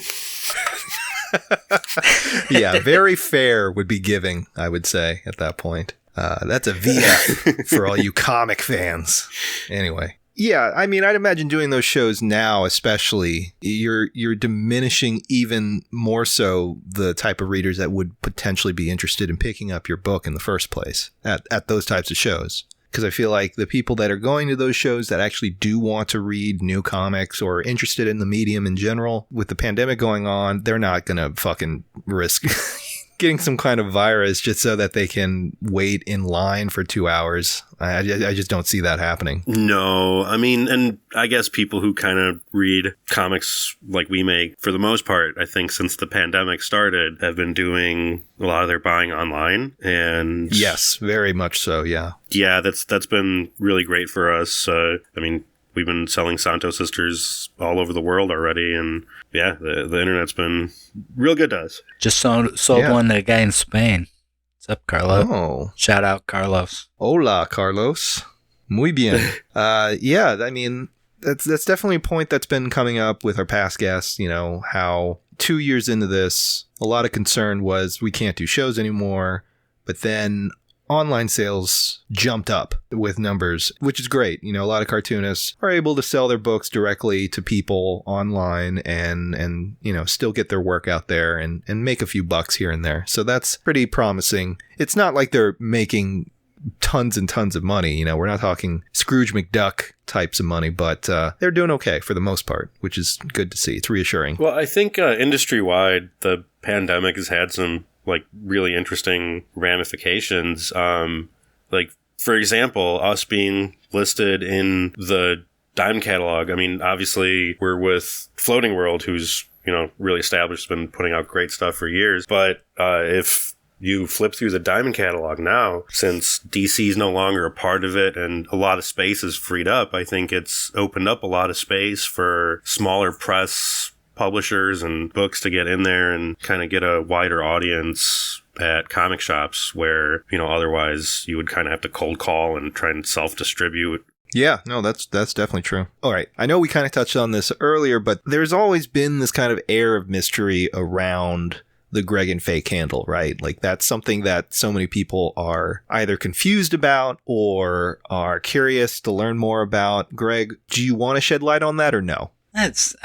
Yeah, very fair would be giving, I would say, at that point. That's a VF for all you comic fans. Anyway. Yeah, I mean, I'd imagine doing those shows now, especially, you're diminishing even more so the type of readers that would potentially be interested in picking up your book in the first place at those types of shows. Because I feel like the people that are going to those shows that actually do want to read new comics or are interested in the medium in general, with the pandemic going on, they're not going to fucking risk getting some kind of virus just so that they can wait in line for 2 hours. I just don't see that happening. No, I mean, and I guess people who kind of read comics like we make, for the most part, I think since the pandemic started, have been doing a lot of their buying online. And yes, very much so. Yeah. Yeah, that's been really great for us. I mean, we've been selling Santos Sisters all over the world already, and yeah, the internet's been real good to us. Just sold one to a guy in Spain. What's up, Carlos? Oh. Shout out, Carlos. Hola, Carlos. Muy bien. Yeah, I mean, that's definitely a point that's been coming up with our past guests, how 2 years into this, a lot of concern was we can't do shows anymore, but then online sales jumped up with numbers, which is great. A lot of cartoonists are able to sell their books directly to people online and still get their work out there and make a few bucks here and there. So that's pretty promising. It's not like they're making tons and tons of money. We're not talking Scrooge McDuck types of money, but they're doing okay for the most part, which is good to see. It's reassuring. Well, I think industry-wide, the pandemic has had some like really interesting ramifications. Like, for example, us being listed in the Dime catalog. I mean, obviously we're with Floating World, who's really established, been putting out great stuff for years. But if you flip through the Diamond catalog now, since DC is no longer a part of it and a lot of space is freed up, I think it's opened up a lot of space for smaller press publishers and books to get in there and kind of get a wider audience at comic shops where, otherwise you would kind of have to cold call and try and self-distribute. Yeah, no, that's definitely true. All right. I know we kind of touched on this earlier, but there's always been this kind of air of mystery around the Greg and Fake handle, right? Like that's something that so many people are either confused about or are curious to learn more about. Greg, do you want to shed light on that or no? It's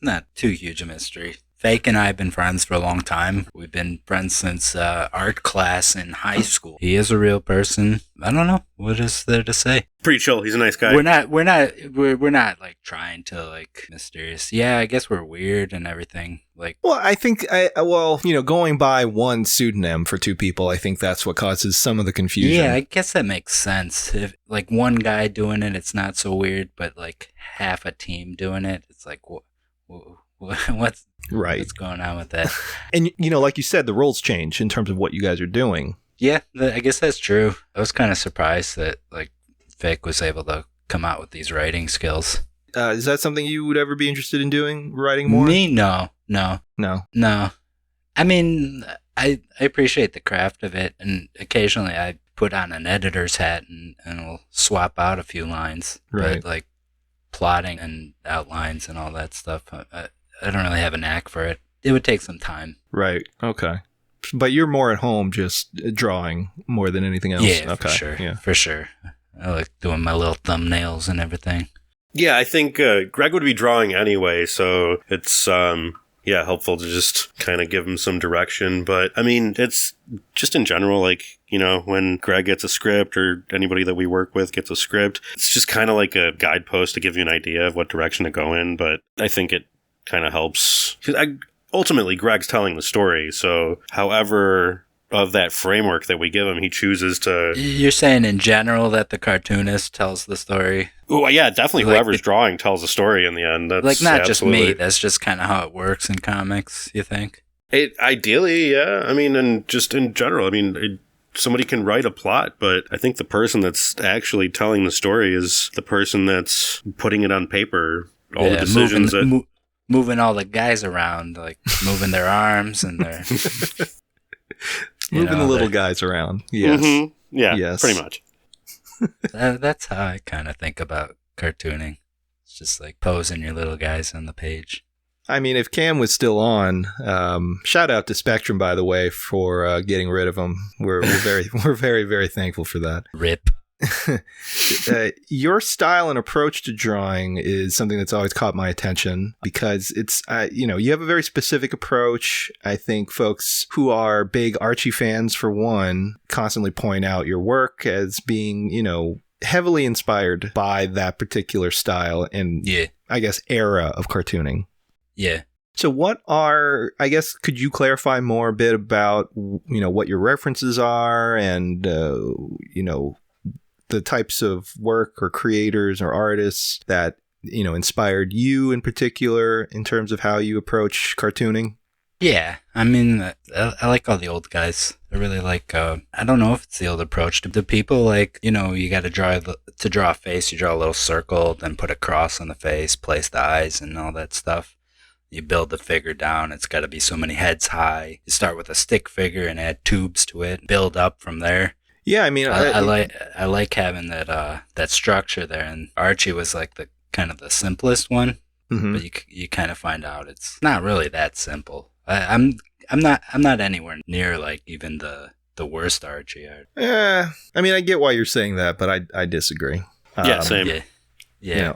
not too huge a mystery. Fake and I have been friends for a long time. We've been friends since art class in high school. He is a real person. I don't know. What is there to say? Pretty chill. He's a nice guy. We're not like trying to like mysterious. Yeah, I guess we're weird and everything. Like, well, I think, going by one pseudonym for two people, I think that's what causes some of the confusion. Yeah, I guess that makes sense. If like one guy doing it, it's not so weird, but like half a team doing it, it's like, what's going on with that? And, like you said, the roles change in terms of what you guys are doing. Yeah, I guess that's true. I was kind of surprised that like Fake was able to come out with these writing skills. Is that something you would ever be interested in doing, writing more? Me? No. I mean, I appreciate the craft of it, and occasionally I put on an editor's hat and we'll swap out a few lines. Right. But like plotting and outlines and all that stuff, I don't really have a knack for it. It would take some time. Right. Okay. But you're more at home just drawing more than anything else. Yeah, okay. For sure. Yeah. For sure. I like doing my little thumbnails and everything. Yeah, I think Greg would be drawing anyway, so it's helpful to just kind of give him some direction. But I mean, it's just in general, like, when Greg gets a script or anybody that we work with gets a script, it's just kind of like a guidepost to give you an idea of what direction to go in. But I think it kind of helps. Ultimately, Greg's telling the story, so however of that framework that we give him, he chooses to... You're saying in general that the cartoonist tells the story? Oh, yeah, definitely like whoever's drawing tells the story in the end. That's like, not absolutely... just me, that's just kind of how it works in comics, you think? Ideally, yeah. I mean, and just in general, somebody can write a plot, but I think the person that's actually telling the story is the person that's putting it on paper. All the decisions moving all the guys around, like moving their arms and their... moving the little guys around. Yes. Mm-hmm. Yeah, yes. Pretty much. That's how I kind of think about cartooning. It's just like posing your little guys on the page. I mean, if Cam was still on, shout out to Spectrum, by the way, for getting rid of him. We're very, very thankful for that. RIP. Your style and approach to drawing is something that's always caught my attention because it's, you have a very specific approach. I think folks who are big Archie fans, for one, constantly point out your work as being, heavily inspired by that particular style and, I guess, era of cartooning. Yeah. So could you clarify more a bit about, what your references are and, the types of work or creators or artists that, inspired you in particular in terms of how you approach cartooning? Yeah. I mean, I like all the old guys. I really like, I don't know if it's the old approach to the people, like, you got to draw a face, you draw a little circle, then put a cross on the face, place the eyes and all that stuff. You build the figure down. It's got to be so many heads high. You start with a stick figure and add tubes to it, build up from there. Yeah, I mean, I like having that structure there, and Archie was like the kind of the simplest one, but you kind of find out it's not really that simple. I'm not anywhere near like even the worst Archie art. Yeah, I mean, I get why you're saying that, but I disagree. Yeah, same. Yeah.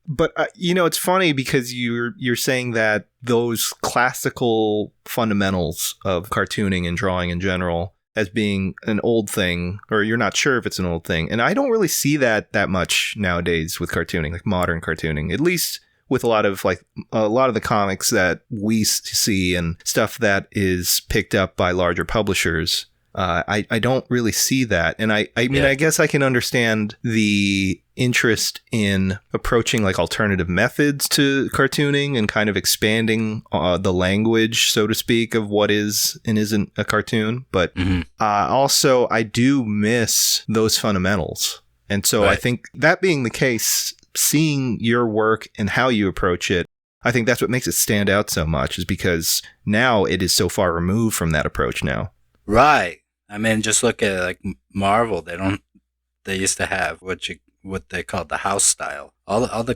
But it's funny because you're saying that those classical fundamentals of cartooning and drawing in general as being an old thing, or you're not sure if it's an old thing. And I don't really see that much nowadays with cartooning, like modern cartooning, at least with a lot of the comics that we see and stuff that is picked up by larger publishers. I don't really see that. And I mean, I guess I can understand the interest in approaching like alternative methods to cartooning and kind of expanding the language, so to speak, of what is and isn't a cartoon. But also, I do miss those fundamentals. And so I think that being the case, seeing your work and how you approach it, I think that's what makes it stand out so much, is because now it is so far removed from that approach now. Right. I mean, just look at like Marvel. They used to have what they called the house style. All the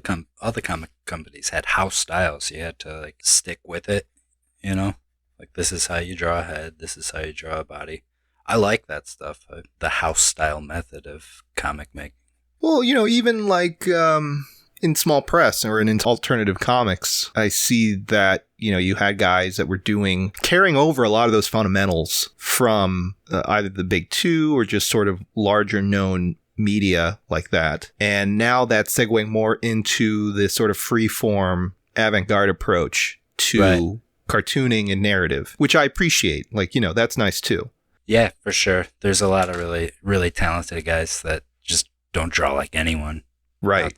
comic companies had house styles. You had to like stick with it, you know? Like, this is how you draw a head, this is how you draw a body. I like that stuff, the house style method of comic making. Well, you know, even like in small press or in alternative comics, I see that, you know, you had guys that were carrying over a lot of those fundamentals from either the big two or just sort of larger known media like that. And now that's segueing more into this sort of free form avant-garde approach to cartooning and narrative, which I appreciate. Like, you know, that's nice too. Yeah, for sure. There's a lot of really, really talented guys that just don't draw like anyone. Right.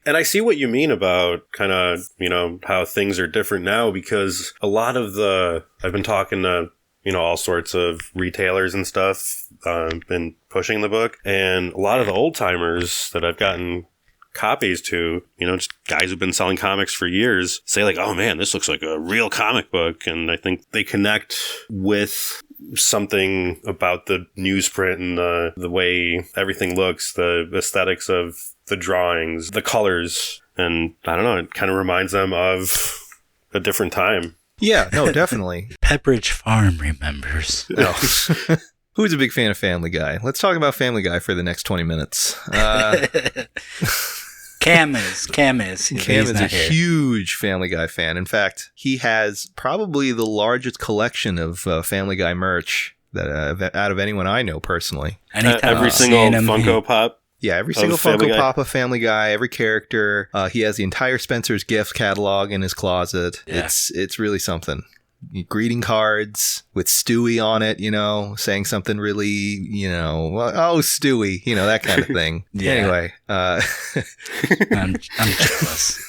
And I see what you mean about kind of, you know, how things are different now, because a lot of I've been talking to, you know, all sorts of retailers and stuff, been pushing the book, and a lot of the old timers that I've gotten copies to, you know, just guys who've been selling comics for years, say like, oh man, this looks like a real comic book. And I think they connect with something about the newsprint and the way everything looks, the aesthetics of the drawings, the colors. And I don't know, it kind of reminds them of a different time. Yeah, no, definitely. Pepperidge Farm remembers. No. Who's a big fan of Family Guy? Let's talk about Family Guy for the next 20 minutes. Cam is. Cam is a huge Family Guy fan. In fact, he has probably the largest collection of Family Guy merch that out of anyone I know personally. Every single Funko Pop. Yeah, every single Funko Pop of Family Guy, every character. He has the entire Spencer's Gifts catalog in his closet. Yeah. It's really something. Greeting cards with Stewie on it, you know, saying something really, you know, oh, Stewie, you know, that kind of thing. Yeah. Anyway. I'm jealous.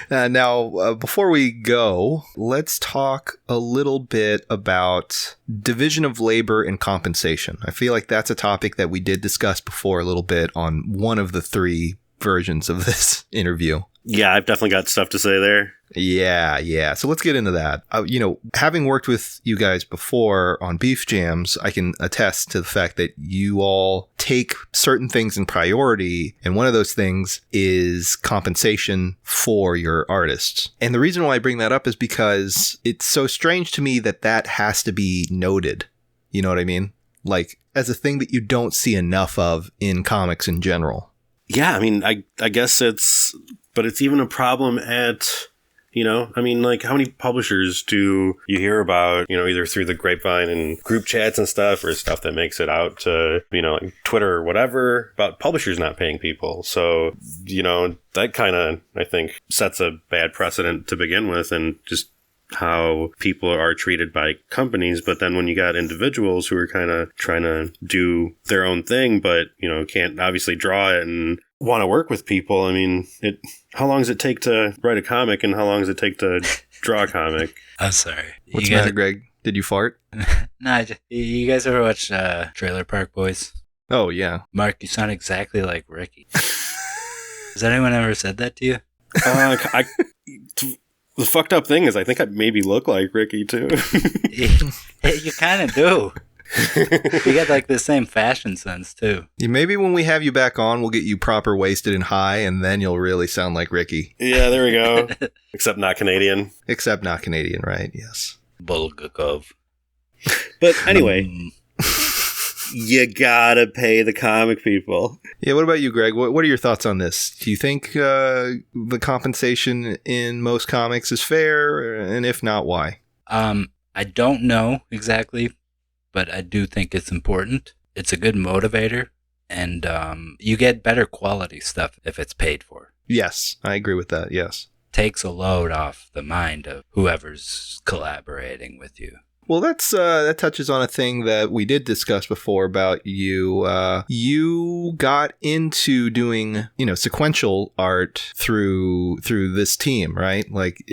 Now, before we go, let's talk a little bit about division of labor and compensation. I feel like that's a topic that we did discuss before a little bit on one of the 3 versions of this interview. Yeah, I've definitely got stuff to say there. Yeah. So let's get into that. You know, having worked with you guys before on Beef Jams, I can attest to the fact that you all take certain things in priority. And one of those things is compensation for your artists. And the reason why I bring that up is because it's so strange to me that has to be noted. You know what I mean? Like, as a thing that you don't see enough of in comics in general. Yeah, I mean, I guess but it's even a problem at, you know, I mean, like, how many publishers do you hear about, you know, either through the grapevine and group chats and stuff, or stuff that makes it out to, you know, like Twitter or whatever, about publishers not paying people. So, you know, that kind of, I think, sets a bad precedent to begin with, and just how people are treated by companies. But then when you got individuals who are kind of trying to do their own thing, but, you know, can't obviously draw it and want to work with people. I mean, how long does it take to write a comic, and how long does it take to draw a comic? I'm sorry. What's the matter, Greg? Did you fart? No, you guys ever watch Trailer Park Boys? Oh, yeah. Mark, you sound exactly like Ricky. Has anyone ever said that to you? The fucked up thing is I think I maybe look like Ricky, too. You kind of do. You got like the same fashion sense too. Yeah, maybe when we have you back on, we'll get you proper wasted and high, and then you'll really sound like Ricky. Yeah, there we go. Except not Canadian. Except not Canadian, right? Yes. Bulgakov. But anyway, you gotta pay the comic people. Yeah, what about you, Greg? What are your thoughts on this? Do you think the compensation in most comics is fair? And if not, why? I don't know exactly, but I do think it's important. It's a good motivator, and you get better quality stuff if it's paid for. Yes, I agree with that, yes. Takes a load off the mind of whoever's collaborating with you. Well, that touches on a thing that we did discuss before about you. You got into doing, sequential art through this team, right? Like,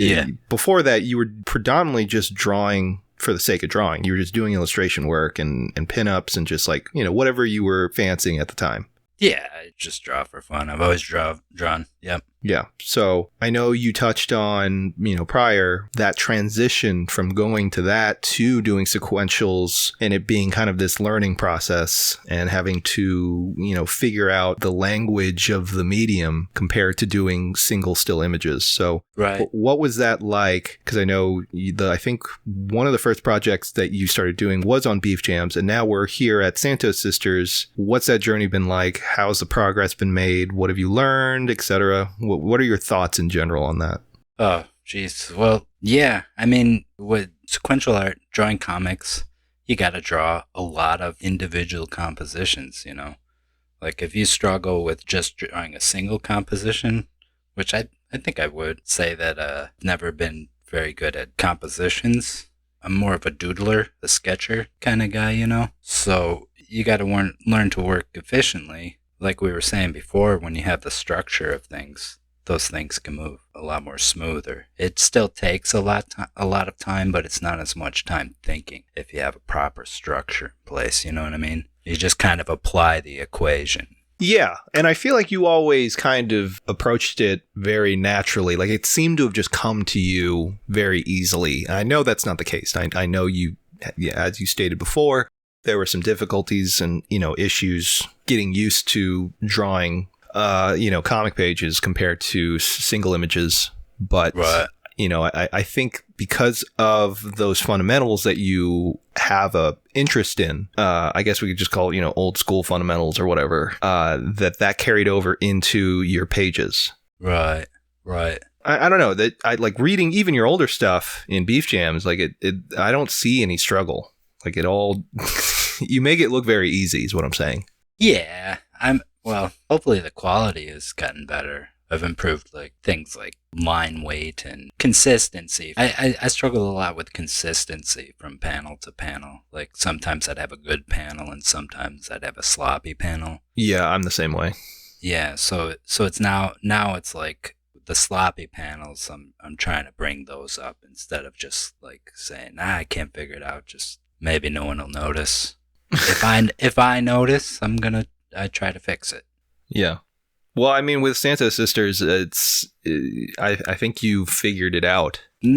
before that, you were predominantly just drawing for the sake of drawing. You were just doing illustration work and pinups and just like, whatever you were fancying at the time. Yeah, I just draw for fun. I've always drawn. Yep. Yeah. So I know you touched on, prior that transition from going to that to doing sequentials and it being kind of this learning process and having to, figure out the language of the medium compared to doing single still images. So what was that like? Because I know I think one of the first projects that you started doing was on Beef Jams, and now we're here at Santos Sisters. What's that journey been like? How's the progress been made? What have you learned, etc.? What are your thoughts in general on that? Oh, geez. Well, yeah. I mean, with sequential art, drawing comics, you got to draw a lot of individual compositions, Like if you struggle with just drawing a single composition, which I think I would say that I've never been very good at compositions. I'm more of a doodler, a sketcher kind of guy, So you got to learn to work efficiently. Like we were saying before, when you have the structure of things, those things can move a lot more smoother. It still takes a lot of time, but it's not as much time thinking if you have a proper structure in place. You know what I mean? You just kind of apply the equation. Yeah, and I feel like you always kind of approached it very naturally. Like it seemed to have just come to you very easily. And I know that's not the case. I know you, as you stated before, there were some difficulties and, issues getting used to drawing comic pages compared to single images. But, I think because of those fundamentals that you have a interest in, I guess we could just call it, old school fundamentals or whatever, that carried over into your pages. Right. I don't know that I like reading even your older stuff in Beef Jams. Like I don't see any struggle. Like it all, you make it look very easy is what I'm saying. Yeah, hopefully the quality has gotten better. I've improved like things like line weight and consistency. I struggle a lot with consistency from panel to panel. Like sometimes I'd have a good panel and sometimes I'd have a sloppy panel. Yeah, I'm the same way. Yeah, so it's now it's like the sloppy panels. I'm trying to bring those up instead of just like saying, I can't figure it out. Just maybe no one will notice. If I notice, I try to fix it. Yeah. Well, I mean, with Santos Sisters, I think you figured it out. I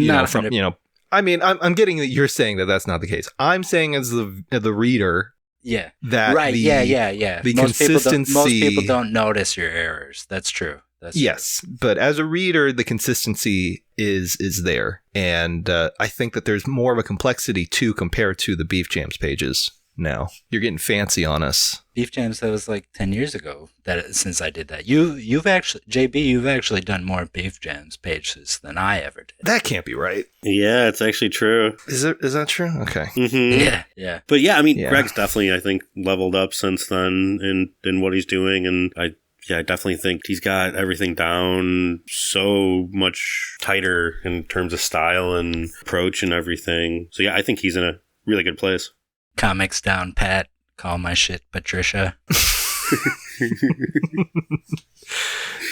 mean, I'm getting that you're saying that that's not the case. I'm saying as the reader. Yeah. That yeah. The most consistency. Most people don't notice your errors. That's true. Yes, but as a reader, the consistency is there, and I think that there's more of a complexity too compared to the Beef Jams pages. Now you're getting fancy on us. Beef Jams, that was like 10 years ago since I did that. You've actually done more Beef Jams pages than I ever did. That can't be right. Yeah, it's actually true. Is that true? Okay. Mm-hmm. Yeah. But yeah, I mean, Greg's definitely, I think, leveled up since then in what he's doing, and I definitely think he's got everything down so much tighter in terms of style and approach and everything. So yeah, I think he's in a really good place. Comics down, Pat. Call my shit Patricia.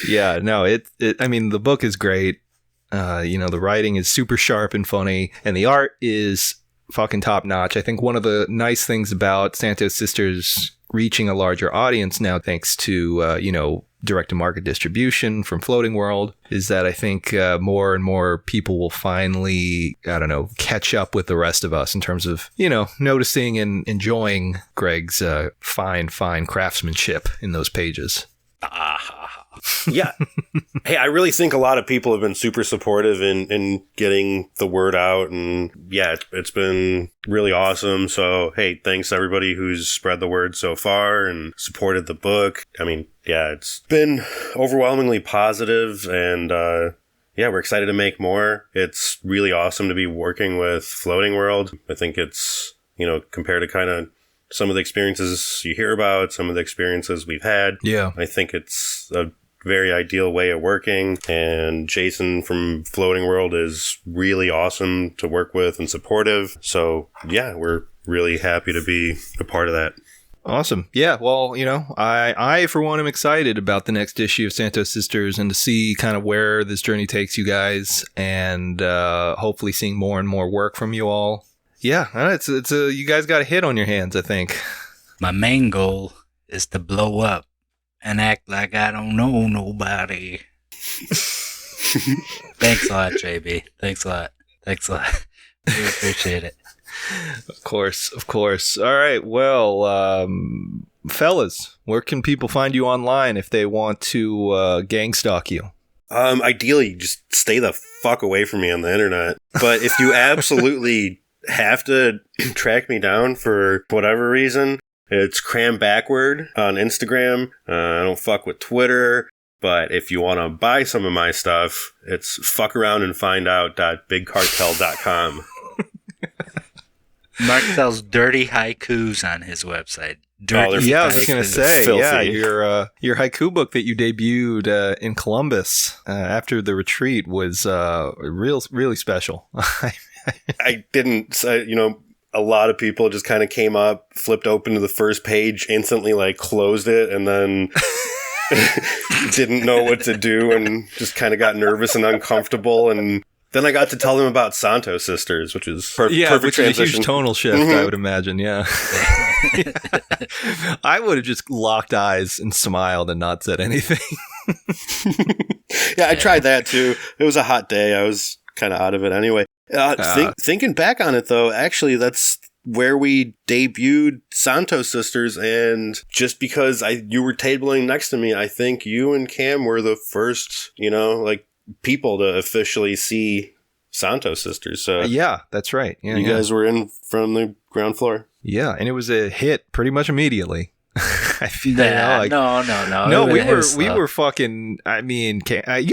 Yeah, no, I mean, the book is great. The writing is super sharp and funny, and the art is fucking top notch. I think one of the nice things about Santos Sisters reaching a larger audience now, thanks to, direct-to-market distribution from Floating World, is that I think more and more people will finally, catch up with the rest of us in terms of, noticing and enjoying Greg's fine craftsmanship in those pages. Yeah. Hey, I really think a lot of people have been super supportive in getting the word out. And yeah, it's been really awesome. So, hey, thanks to everybody who's spread the word so far and supported the book. I mean, yeah, it's been overwhelmingly positive, and we're excited to make more. It's really awesome to be working with Floating World. I think it's, compared to kind of some of the experiences you hear about, some of the experiences we've had. Yeah. I think it's a very ideal way of working. And Jason from Floating World is really awesome to work with and supportive. So yeah, we're really happy to be a part of that. Awesome. Yeah, well, I for one am excited about the next issue of Santos Sisters and to see kind of where this journey takes you guys, and hopefully seeing more and more work from you all. Yeah, it's you guys got a hit on your hands, I think. My main goal is to blow up and act like I don't know nobody. Thanks a lot, JB. Thanks a lot. We appreciate it. Of course. All right. Well, fellas, where can people find you online if they want to gang stalk you? Ideally, just stay the fuck away from me on the internet. But if you absolutely have to track me down for whatever reason, it's Cram Backward on Instagram. I don't fuck with Twitter. But if you want to buy some of my stuff, it's fuckaroundandfindout.bigcartel.com. Mark sells dirty haikus on his website. I was just gonna say, filthy. Yeah, your haiku book that you debuted in Columbus after the retreat was really special. I didn't, a lot of people just kind of came up, flipped open to the first page, instantly closed it, and then didn't know what to do, and just kind of got nervous and uncomfortable, and then I got to tell them about Santos Sisters, which is perfect which transition. Is a huge tonal shift, I would imagine, yeah. I would have just locked eyes and smiled and not said anything. Yeah, I tried that too. It was a hot day. I was kind of out of it anyway. Thinking back on it, though, actually, that's where we debuted Santos Sisters, and just because you were tabling next to me, I think you and Cam were the first, people to officially see Santos Sisters. So yeah, that's right. Yeah, you guys were in from the ground floor. Yeah, and it was a hit pretty much immediately. I feel no. We were fucking. I mean, I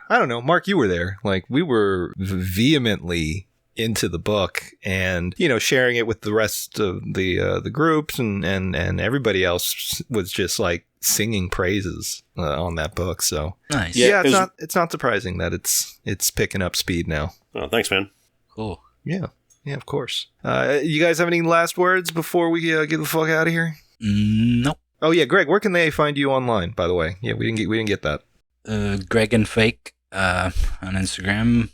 don't know, Mark. You were there. We were vehemently into the book, and sharing it with the rest of the groups, and everybody else was just singing praises on that book. So nice. Yeah, it's not surprising that it's picking up speed now. Oh, thanks, man. Cool. Yeah, of course. You guys have any last words before we get the fuck out of here? Nope. Oh yeah, Greg, where can they find you online, by the way? Yeah, we didn't get that. Greg and Fake on Instagram.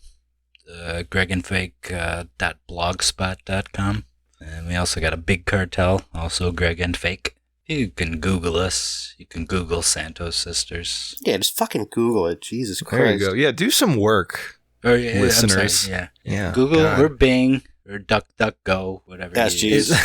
gregandfake.blogspot.com. And we also got a Big Cartel, also Greg and Fake. You can Google us. You can Google Santos Sisters. Yeah, just fucking Google it. Jesus Christ. There you go. Yeah, do some work, listeners. Yeah. Google or Bing or DuckDuckGo, whatever. That's Jesus.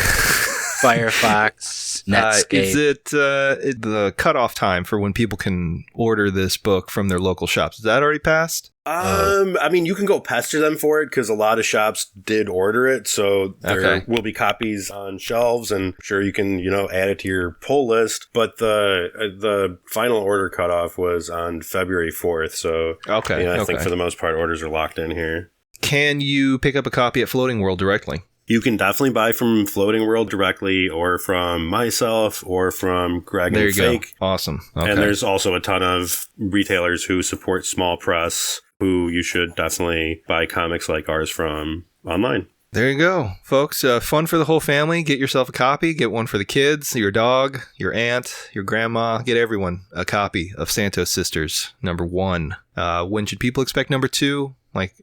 Firefox, Netscape. Is it the cutoff time for when people can order this book from their local shops? Is that already passed? I mean, you can go pester them for it because a lot of shops did order it, so there will be copies on shelves, and sure you can, add it to your pull list. But the final order cutoff was on February 4th, so I think for the most part orders are locked in here. Can you pick up a copy at Floating World directly? You can definitely buy from Floating World directly, or from myself, or from Greg and Fake. Go. Awesome. Okay. And there's also a ton of retailers who support small press, who you should definitely buy comics like ours from online. There you go, folks. Fun for the whole family. Get yourself a copy. Get one for the kids, your dog, your aunt, your grandma. Get everyone a copy of Santos Sisters, #1. When should people expect #2?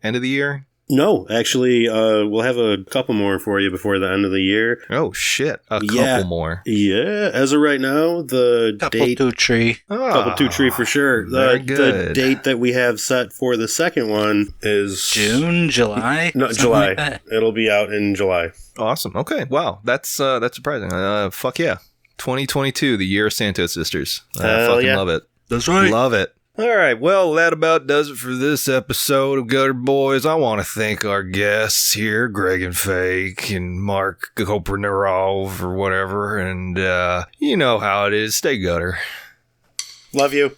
End of the year? No, actually, we'll have a couple more for you before the end of the year. Oh, shit. Couple more. Yeah, as of right now, the date... Couple two tree for sure. The date that we have set for the second one is... June? July? No, July. It'll be out in July. Awesome. Okay. Wow. That's surprising. Fuck yeah. 2022, the year of Santos Sisters. I fucking love it. That's right. Love it. All right, well, that about does it for this episode of Gutter Boys. I want to thank our guests here, Greg and Fake and Marc Kopinarov or whatever, and you know how it is. Stay gutter. Love you.